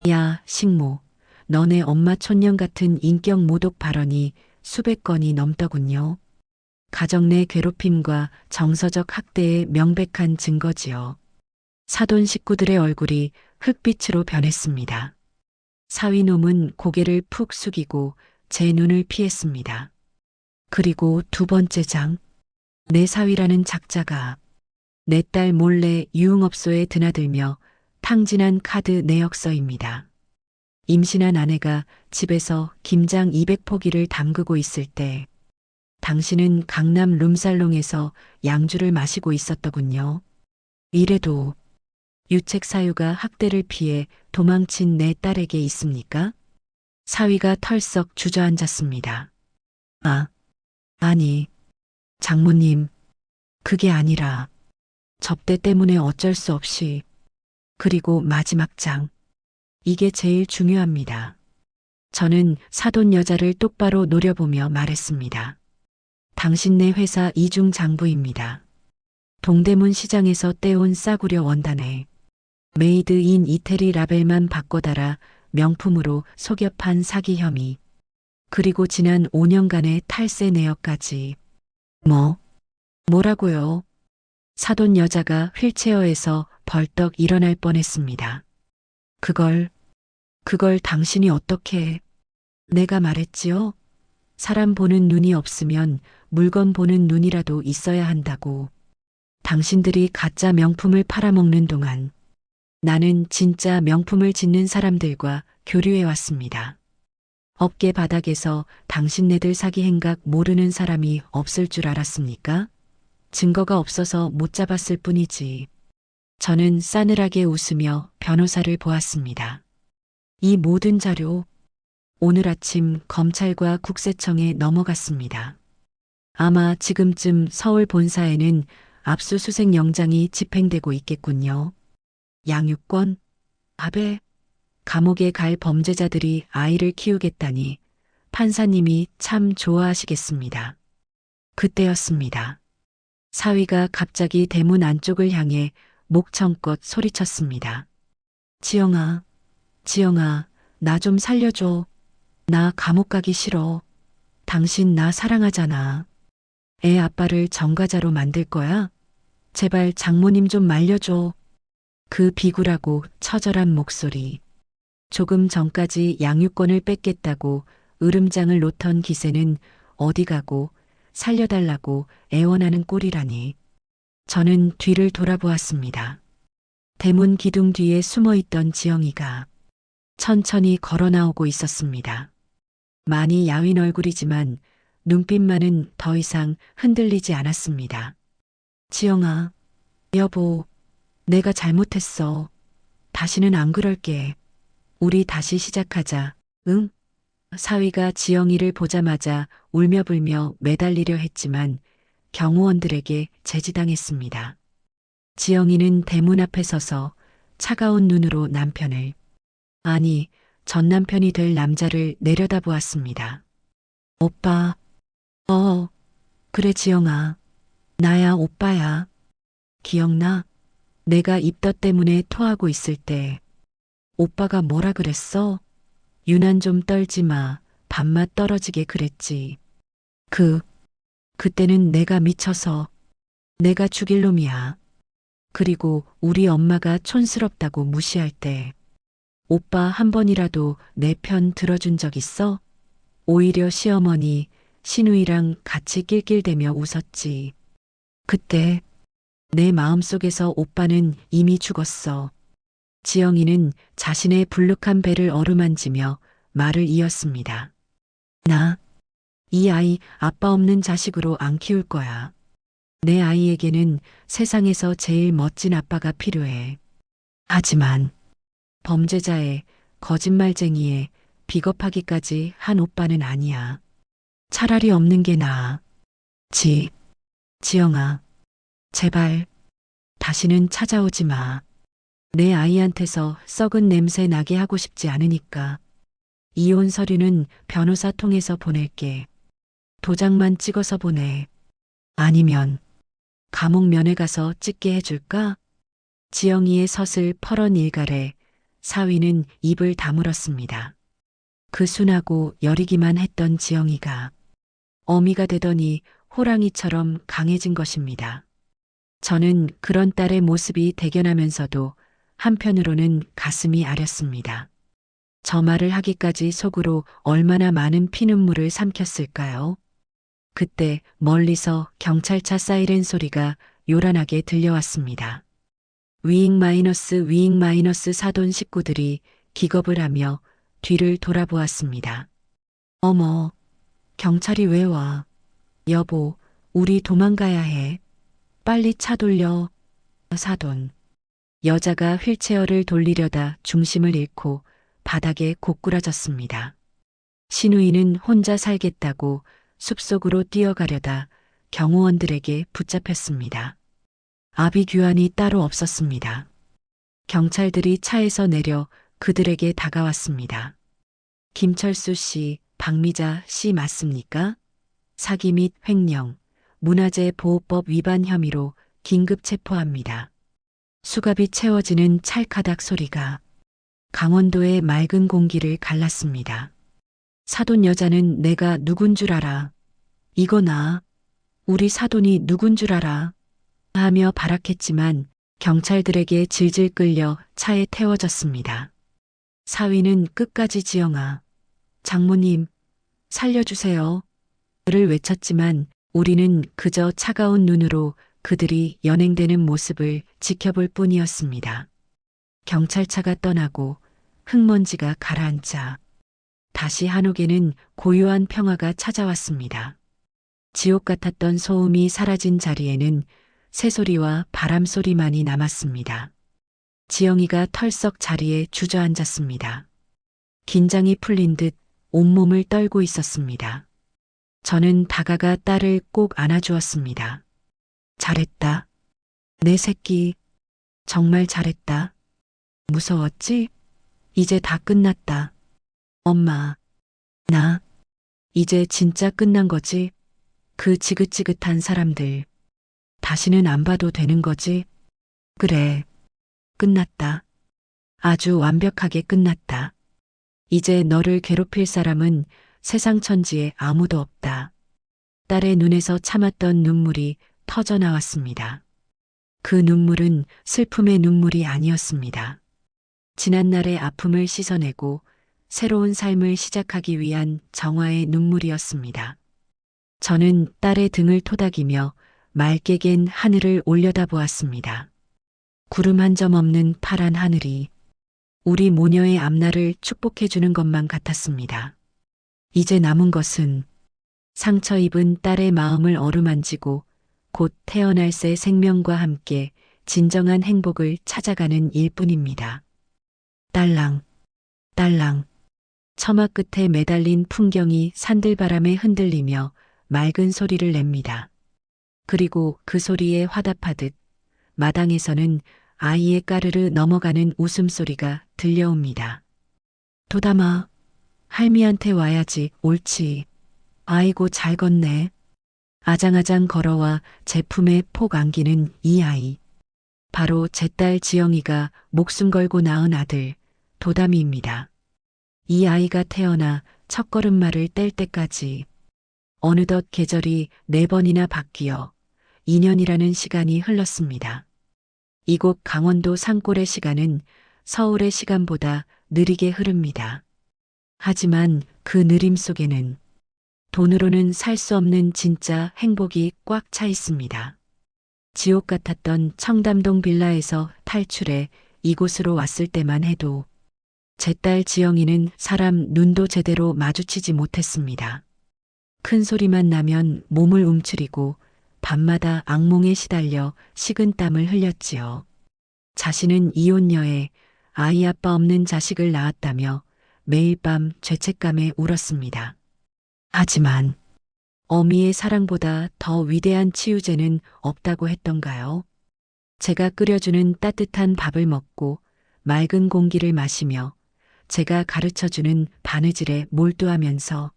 S3: 야, 식모, 너네 엄마 촌년 같은 인격 모독 발언이 수백 건이 넘더군요. 가정 내 괴롭힘과 정서적 학대의 명백한 증거지요. 사돈 식구들의 얼굴이 흑빛으로 변했습니다. 사위놈은 고개를 푹 숙이고 제 눈을 피했습니다. 그리고 두 번째 장, 내 사위라는 작자가 내 딸 몰래 유흥업소에 드나들며 탕진한 카드 내역서입니다. 임신한 아내가 집에서 김장 200포기를 담그고 있을 때 당신은 강남 룸살롱에서 양주를 마시고 있었더군요. 이래도 유책 사유가 학대를 피해 도망친 내 딸에게 있습니까? 사위가 털썩 주저앉았습니다. 아니, 장모님, 그게 아니라 접대 때문에 어쩔 수 없이. 그리고 마지막 장. 이게 제일 중요합니다. 저는 사돈 여자를 똑바로 노려보며 말했습니다. 당신네 회사 이중 장부입니다. 동대문 시장에서 떼온 싸구려 원단에 메이드 인 이태리 라벨만 바꿔 달아 명품으로 속여 판 사기 혐의. 그리고 지난 5년간의 탈세 내역까지. 뭐라고요? 사돈 여자가 휠체어에서 벌떡 일어날 뻔했습니다. 그걸 당신이 어떻게... 내가 말했지요? 사람 보는 눈이 없으면 물건 보는 눈이라도 있어야 한다고. 당신들이 가짜 명품을 팔아먹는 동안 나는 진짜 명품을 짓는 사람들과 교류해 왔습니다. 업계 바닥에서 당신네들 사기 행각 모르는 사람이 없을 줄 알았습니까? 증거가 없어서 못 잡았을 뿐이지. 저는 싸늘하게 웃으며 변호사를 보았습니다. 이 모든 자료 오늘 아침 검찰과 국세청에 넘어갔습니다. 아마 지금쯤 서울 본사에는 압수수색 영장이 집행되고 있겠군요. 양육권? 아베, 감옥에 갈 범죄자들이 아이를 키우겠다니 판사님이 참 좋아하시겠습니다. 그때였습니다. 사위가 갑자기 대문 안쪽을 향해 목청껏 소리쳤습니다. 지영아, 지영아, 나 좀 살려줘. 나 감옥 가기 싫어. 당신 나 사랑하잖아. 애 아빠를 전과자로 만들 거야? 제발 장모님 좀 말려줘. 그 비굴하고 처절한 목소리. 조금 전까지 양육권을 뺏겠다고 으름장을 놓던 기세는 어디 가고 살려달라고 애원하는 꼴이라니. 저는 뒤를 돌아보았습니다. 대문 기둥 뒤에 숨어 있던 지영이가 천천히 걸어 나오고 있었습니다. 많이 야윈 얼굴이지만 눈빛만은 더 이상 흔들리지 않았습니다. 지영아, 여보, 내가 잘못했어. 다시는 안 그럴게. 우리 다시 시작하자. 응? 사위가 지영이를 보자마자 울며불며 매달리려 했지만 경호원들에게 제지당했습니다. 지영이는 대문 앞에 서서 차가운 눈으로 남편을, 아니, 전 남편이 될 남자를 내려다보았습니다. 오빠, 그래 지영아. 나야 오빠야. 기억나? 내가 입덧 때문에 토하고 있을 때 오빠가 뭐라 그랬어? 유난 좀 떨지 마. 밥맛 떨어지게 그랬지. 그때는 내가 미쳐서 내가 죽일 놈이야. 그리고 우리 엄마가 촌스럽다고 무시할 때 오빠 한 번이라도 내 편 들어준 적 있어? 오히려 시어머니, 시누이랑 같이 낄낄대며 웃었지. 그때 내 마음속에서 오빠는 이미 죽었어. 지영이는 자신의 불룩한 배를 어루만지며 말을 이었습니다. 이 아이 아빠 없는 자식으로 안 키울 거야. 내 아이에게는 세상에서 제일 멋진 아빠가 필요해. 하지만 범죄자의, 거짓말쟁이의, 비겁하기까지 한 오빠는 아니야. 차라리 없는 게 나아. 지영아, 제발 다시는 찾아오지 마. 내 아이한테서 썩은 냄새 나게 하고 싶지 않으니까. 이혼 서류는 변호사 통해서 보낼게. 도장만 찍어서 보내. 아니면 감옥 면회 가서 찍게 해줄까? 지영이의 서슬 퍼런 일갈에 사위는 입을 다물었습니다. 그 순하고 여리기만 했던 지영이가 어미가 되더니 호랑이처럼 강해진 것입니다. 저는 그런 딸의 모습이 대견하면서도 한편으로는 가슴이 아렸습니다. 저 말을 하기까지 속으로 얼마나 많은 피눈물을 삼켰을까요? 그때 멀리서 경찰차 사이렌 소리가 요란하게 들려왔습니다. 위잉 마이너스 사돈 식구들이 기겁을 하며 뒤를 돌아보았습니다. 어머, 경찰이 왜 와? 여보, 우리 도망가야 해. 빨리 차 돌려. 사돈. 여자가 휠체어를 돌리려다 중심을 잃고 바닥에 고꾸라졌습니다. 시누이는 혼자 살겠다고 숲속으로 뛰어가려다 경호원들에게 붙잡혔습니다. 아비규환이 따로 없었습니다. 경찰들이 차에서 내려 그들에게 다가왔습니다. 김철수 씨, 박미자 씨 맞습니까? 사기 및 횡령, 문화재 보호법 위반 혐의로 긴급 체포합니다. 수갑이 채워지는 찰카닥 소리가 강원도의 맑은 공기를 갈랐습니다. 사돈 여자는 내가 누군 줄 알아. 이거 나. 우리 사돈이 누군 줄 알아. 하며 발악했지만 경찰들에게 질질 끌려 차에 태워졌습니다. 사위는 끝까지 지영아, 장모님, 살려주세요. 를 외쳤지만 우리는 그저 차가운 눈으로 그들이 연행되는 모습을 지켜볼 뿐이었습니다. 경찰차가 떠나고 흙먼지가 가라앉자 다시 한옥에는 고요한 평화가 찾아왔습니다. 지옥 같았던 소음이 사라진 자리에는 새소리와 바람소리만이 남았습니다. 지영이가 털썩 자리에 주저앉았습니다. 긴장이 풀린 듯 온몸을 떨고 있었습니다. 저는 다가가 딸을 꼭 안아주었습니다. 잘했다. 내 새끼, 정말 잘했다. 무서웠지? 이제 다 끝났다. 엄마, 나, 이제 진짜 끝난 거지? 그 지긋지긋한 사람들, 다시는 안 봐도 되는 거지? 그래, 끝났다. 아주 완벽하게 끝났다. 이제 너를 괴롭힐 사람은 세상 천지에 아무도 없다. 딸의 눈에서 참았던 눈물이 터져 나왔습니다. 그 눈물은 슬픔의 눈물이 아니었습니다. 지난날의 아픔을 씻어내고 새로운 삶을 시작하기 위한 정화의 눈물이었습니다. 저는 딸의 등을 토닥이며 맑게 갠 하늘을 올려다보았습니다. 구름 한 점 없는 파란 하늘이 우리 모녀의 앞날을 축복해주는 것만 같았습니다. 이제 남은 것은 상처 입은 딸의 마음을 어루만지고 곧 태어날 새 생명과 함께 진정한 행복을 찾아가는 일뿐입니다. 딸랑, 딸랑. 처마 끝에 매달린 풍경이 산들바람에 흔들리며 맑은 소리를 냅니다. 그리고 그 소리에 화답하듯 마당에서는 아이의 까르르 넘어가는 웃음소리가 들려옵니다. 도담아, 할미한테 와야지, 옳지. 아이고 잘 걷네. 아장아장 걸어와 제 품에 폭 안기는 이 아이. 바로 제 딸 지영이가 목숨 걸고 낳은 아들, 도담이입니다. 이 아이가 태어나 첫걸음마를 뗄 때까지 어느덧 계절이 4번이나 바뀌어 2년이라는 시간이 흘렀습니다. 이곳 강원도 산골의 시간은 서울의 시간보다 느리게 흐릅니다. 하지만 그 느림 속에는 돈으로는 살 수 없는 진짜 행복이 꽉 차 있습니다. 지옥 같았던 청담동 빌라에서 탈출해 이곳으로 왔을 때만 해도 제 딸 지영이는 사람 눈도 제대로 마주치지 못했습니다. 큰 소리만 나면 몸을 움츠리고 밤마다 악몽에 시달려 식은땀을 흘렸지요. 자신은 이혼녀에 아이 아빠 없는 자식을 낳았다며 매일 밤 죄책감에 울었습니다. 하지만 어미의 사랑보다 더 위대한 치유제는 없다고 했던가요? 제가 끓여주는 따뜻한 밥을 먹고 맑은 공기를 마시며 제가 가르쳐주는 바느질에 몰두하면서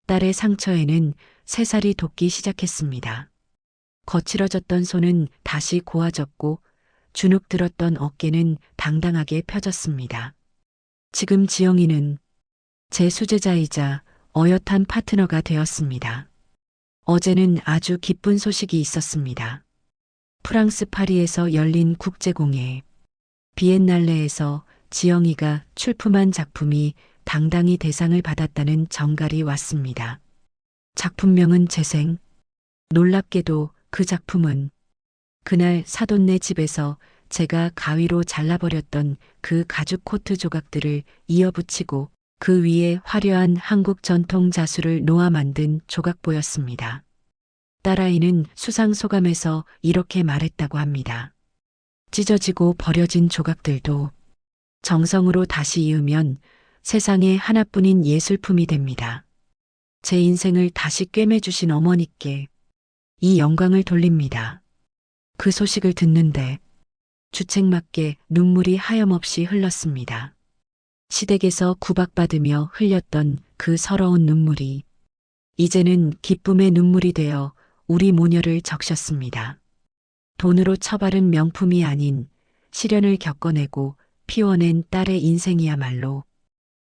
S3: 딸의 상처에는 새살이 돋기 시작했습니다. 거칠어졌던 손은 다시 고와졌고 주눅 들었던 어깨는 당당하게 펴졌습니다. 지금 지영이는 제 수제자이자 어엿한 파트너가 되었습니다. 어제는 아주 기쁜 소식이 있었습니다. 프랑스 파리에서 열린 국제공예 비엔날레에서 지영이가 출품한 작품이 당당히 대상을 받았다는 전갈이 왔습니다. 작품명은 재생. 놀랍게도 그 작품은 그날 사돈네 집에서 제가 가위로 잘라버렸던 그 가죽 코트 조각들을 이어붙이고 그 위에 화려한 한국 전통 자수를 놓아 만든 조각보였습니다. 딸아이는 수상 소감에서 이렇게 말했다고 합니다. 찢어지고 버려진 조각들도 정성으로 다시 이으면 세상에 하나뿐인 예술품이 됩니다. 제 인생을 다시 꿰매주신 어머니께 이 영광을 돌립니다. 그 소식을 듣는데 주책맞게 눈물이 하염없이 흘렀습니다. 시댁에서 구박받으며 흘렸던 그 서러운 눈물이 이제는 기쁨의 눈물이 되어 우리 모녀를 적셨습니다. 돈으로 처바른 명품이 아닌 시련을 겪어내고 피워낸 딸의 인생이야말로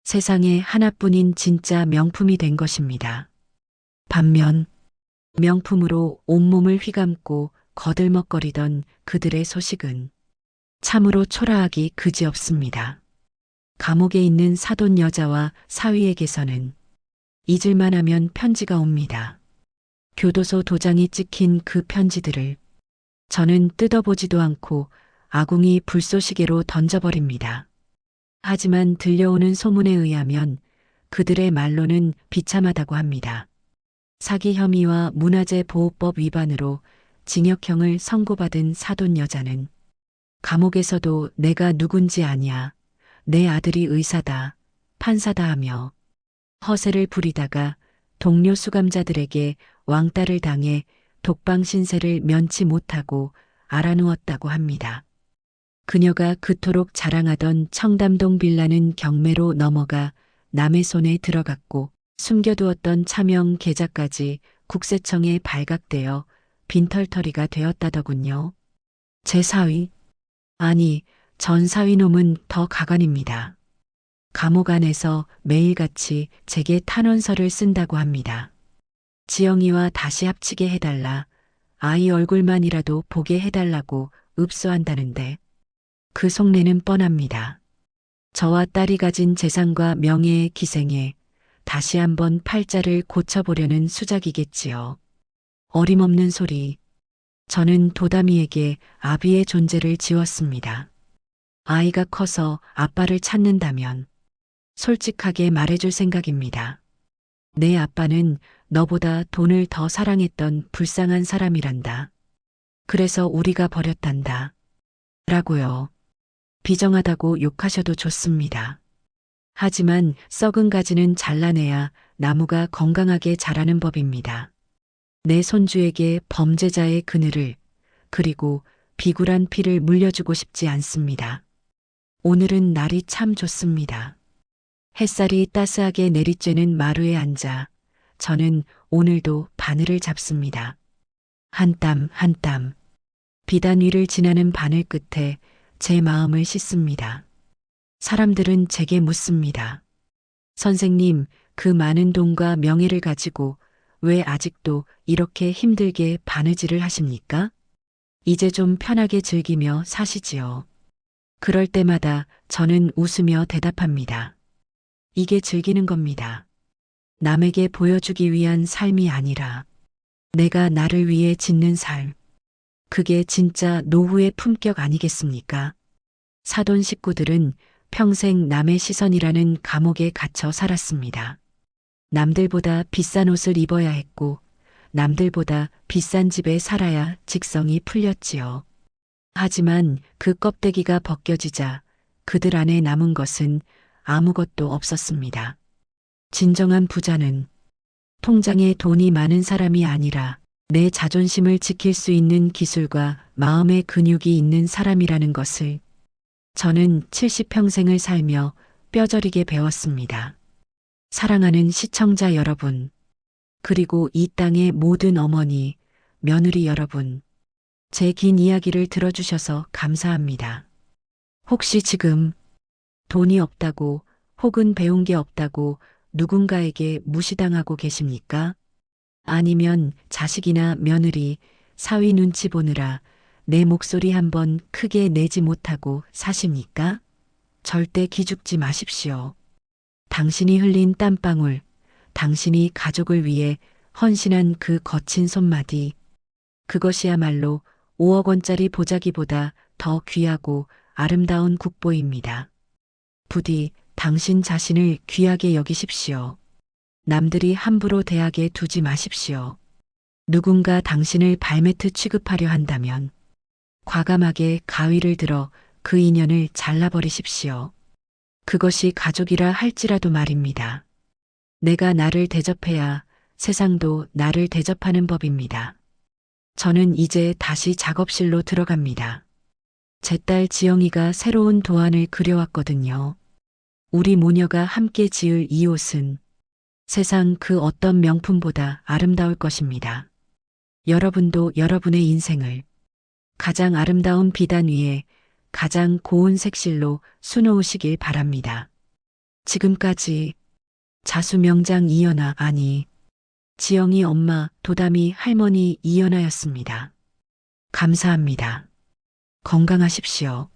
S3: 세상에 하나뿐인 진짜 명품이 된 것입니다. 반면 명품으로 온몸을 휘감고 거들먹거리던 그들의 소식은 참으로 초라하기 그지없습니다. 감옥에 있는 사돈 여자와 사위에게서는 잊을만 하면 편지가 옵니다. 교도소 도장이 찍힌 그 편지들을 저는 뜯어보지도 않고 아궁이 불쏘시개로 던져버립니다. 하지만 들려오는 소문에 의하면 그들의 말로는 비참하다고 합니다. 사기 혐의와 문화재 보호법 위반으로 징역형을 선고받은 사돈 여자는 감옥에서도 내가 누군지 아냐, 내 아들이 의사다, 판사다 하며 허세를 부리다가 동료 수감자들에게 왕따를 당해 독방 신세를 면치 못하고 알아누웠다고 합니다. 그녀가 그토록 자랑하던 청담동 빌라는 경매로 넘어가 남의 손에 들어갔고 숨겨두었던 차명 계좌까지 국세청에 발각되어 빈털터리가 되었다더군요. 제 사위, 아니 전 사위놈은 더 가관입니다. 감옥 안에서 매일같이 제게 탄원서를 쓴다고 합니다. 지영이와 다시 합치게 해달라, 아이 얼굴만이라도 보게 해달라고 읍소한다는데 그 속내는 뻔합니다. 저와 딸이 가진 재산과 명예의 기생에 다시 한번 팔자를 고쳐보려는 수작이겠지요. 어림없는 소리. 저는 도담이에게 아비의 존재를 지웠습니다. 아이가 커서 아빠를 찾는다면 솔직하게 말해줄 생각입니다. 내 아빠는 너보다 돈을 더 사랑했던 불쌍한 사람이란다. 그래서 우리가 버렸단다. 라고요. 비정하다고 욕하셔도 좋습니다. 하지만 썩은 가지는 잘라내야 나무가 건강하게 자라는 법입니다. 내 손주에게 범죄자의 그늘을, 그리고 비굴한 피를 물려주고 싶지 않습니다. 오늘은 날이 참 좋습니다. 햇살이 따스하게 내리쬐는 마루에 앉아 저는 오늘도 바늘을 잡습니다. 한 땀 한 땀. 비단 위를 지나는 바늘 끝에 제 마음을 씻습니다. 사람들은 제게 묻습니다. 선생님, 그 많은 돈과 명예를 가지고 왜 아직도 이렇게 힘들게 바느질을 하십니까? 이제 좀 편하게 즐기며 사시지요. 그럴 때마다 저는 웃으며 대답합니다. 이게 즐기는 겁니다. 남에게 보여주기 위한 삶이 아니라 내가 나를 위해 짓는 삶. 그게 진짜 노후의 품격 아니겠습니까? 사돈 식구들은 평생 남의 시선이라는 감옥에 갇혀 살았습니다. 남들보다 비싼 옷을 입어야 했고 남들보다 비싼 집에 살아야 직성이 풀렸지요. 하지만 그 껍데기가 벗겨지자 그들 안에 남은 것은 아무것도 없었습니다. 진정한 부자는 통장에 돈이 많은 사람이 아니라 내 자존심을 지킬 수 있는 기술과 마음의 근육이 있는 사람이라는 것을 저는 70평생을 살며 뼈저리게 배웠습니다. 사랑하는 시청자 여러분, 그리고 이 땅의 모든 어머니, 며느리 여러분, 제 긴 이야기를 들어주셔서 감사합니다. 혹시 지금 돈이 없다고 혹은 배운 게 없다고 누군가에게 무시당하고 계십니까? 아니면 자식이나 며느리, 사위 눈치 보느라 내 목소리 한번 크게 내지 못하고 사십니까? 절대 기죽지 마십시오. 당신이 흘린 땀방울, 당신이 가족을 위해 헌신한 그 거친 손마디, 그것이야말로 5억 원짜리 보자기보다 더 귀하고 아름다운 국보입니다. 부디 당신 자신을 귀하게 여기십시오. 남들이 함부로 대하게 두지 마십시오. 누군가 당신을 발매트 취급하려 한다면 과감하게 가위를 들어 그 인연을 잘라버리십시오. 그것이 가족이라 할지라도 말입니다. 내가 나를 대접해야 세상도 나를 대접하는 법입니다. 저는 이제 다시 작업실로 들어갑니다. 제 딸 지영이가 새로운 도안을 그려왔거든요. 우리 모녀가 함께 지을 이 옷은 세상 그 어떤 명품보다 아름다울 것입니다. 여러분도 여러분의 인생을 가장 아름다운 비단 위에 가장 고운 색실로 수놓으시길 바랍니다. 지금까지 자수명장 이연아, 아니 지영이 엄마, 도담이 할머니 이연아였습니다. 감사합니다. 건강하십시오.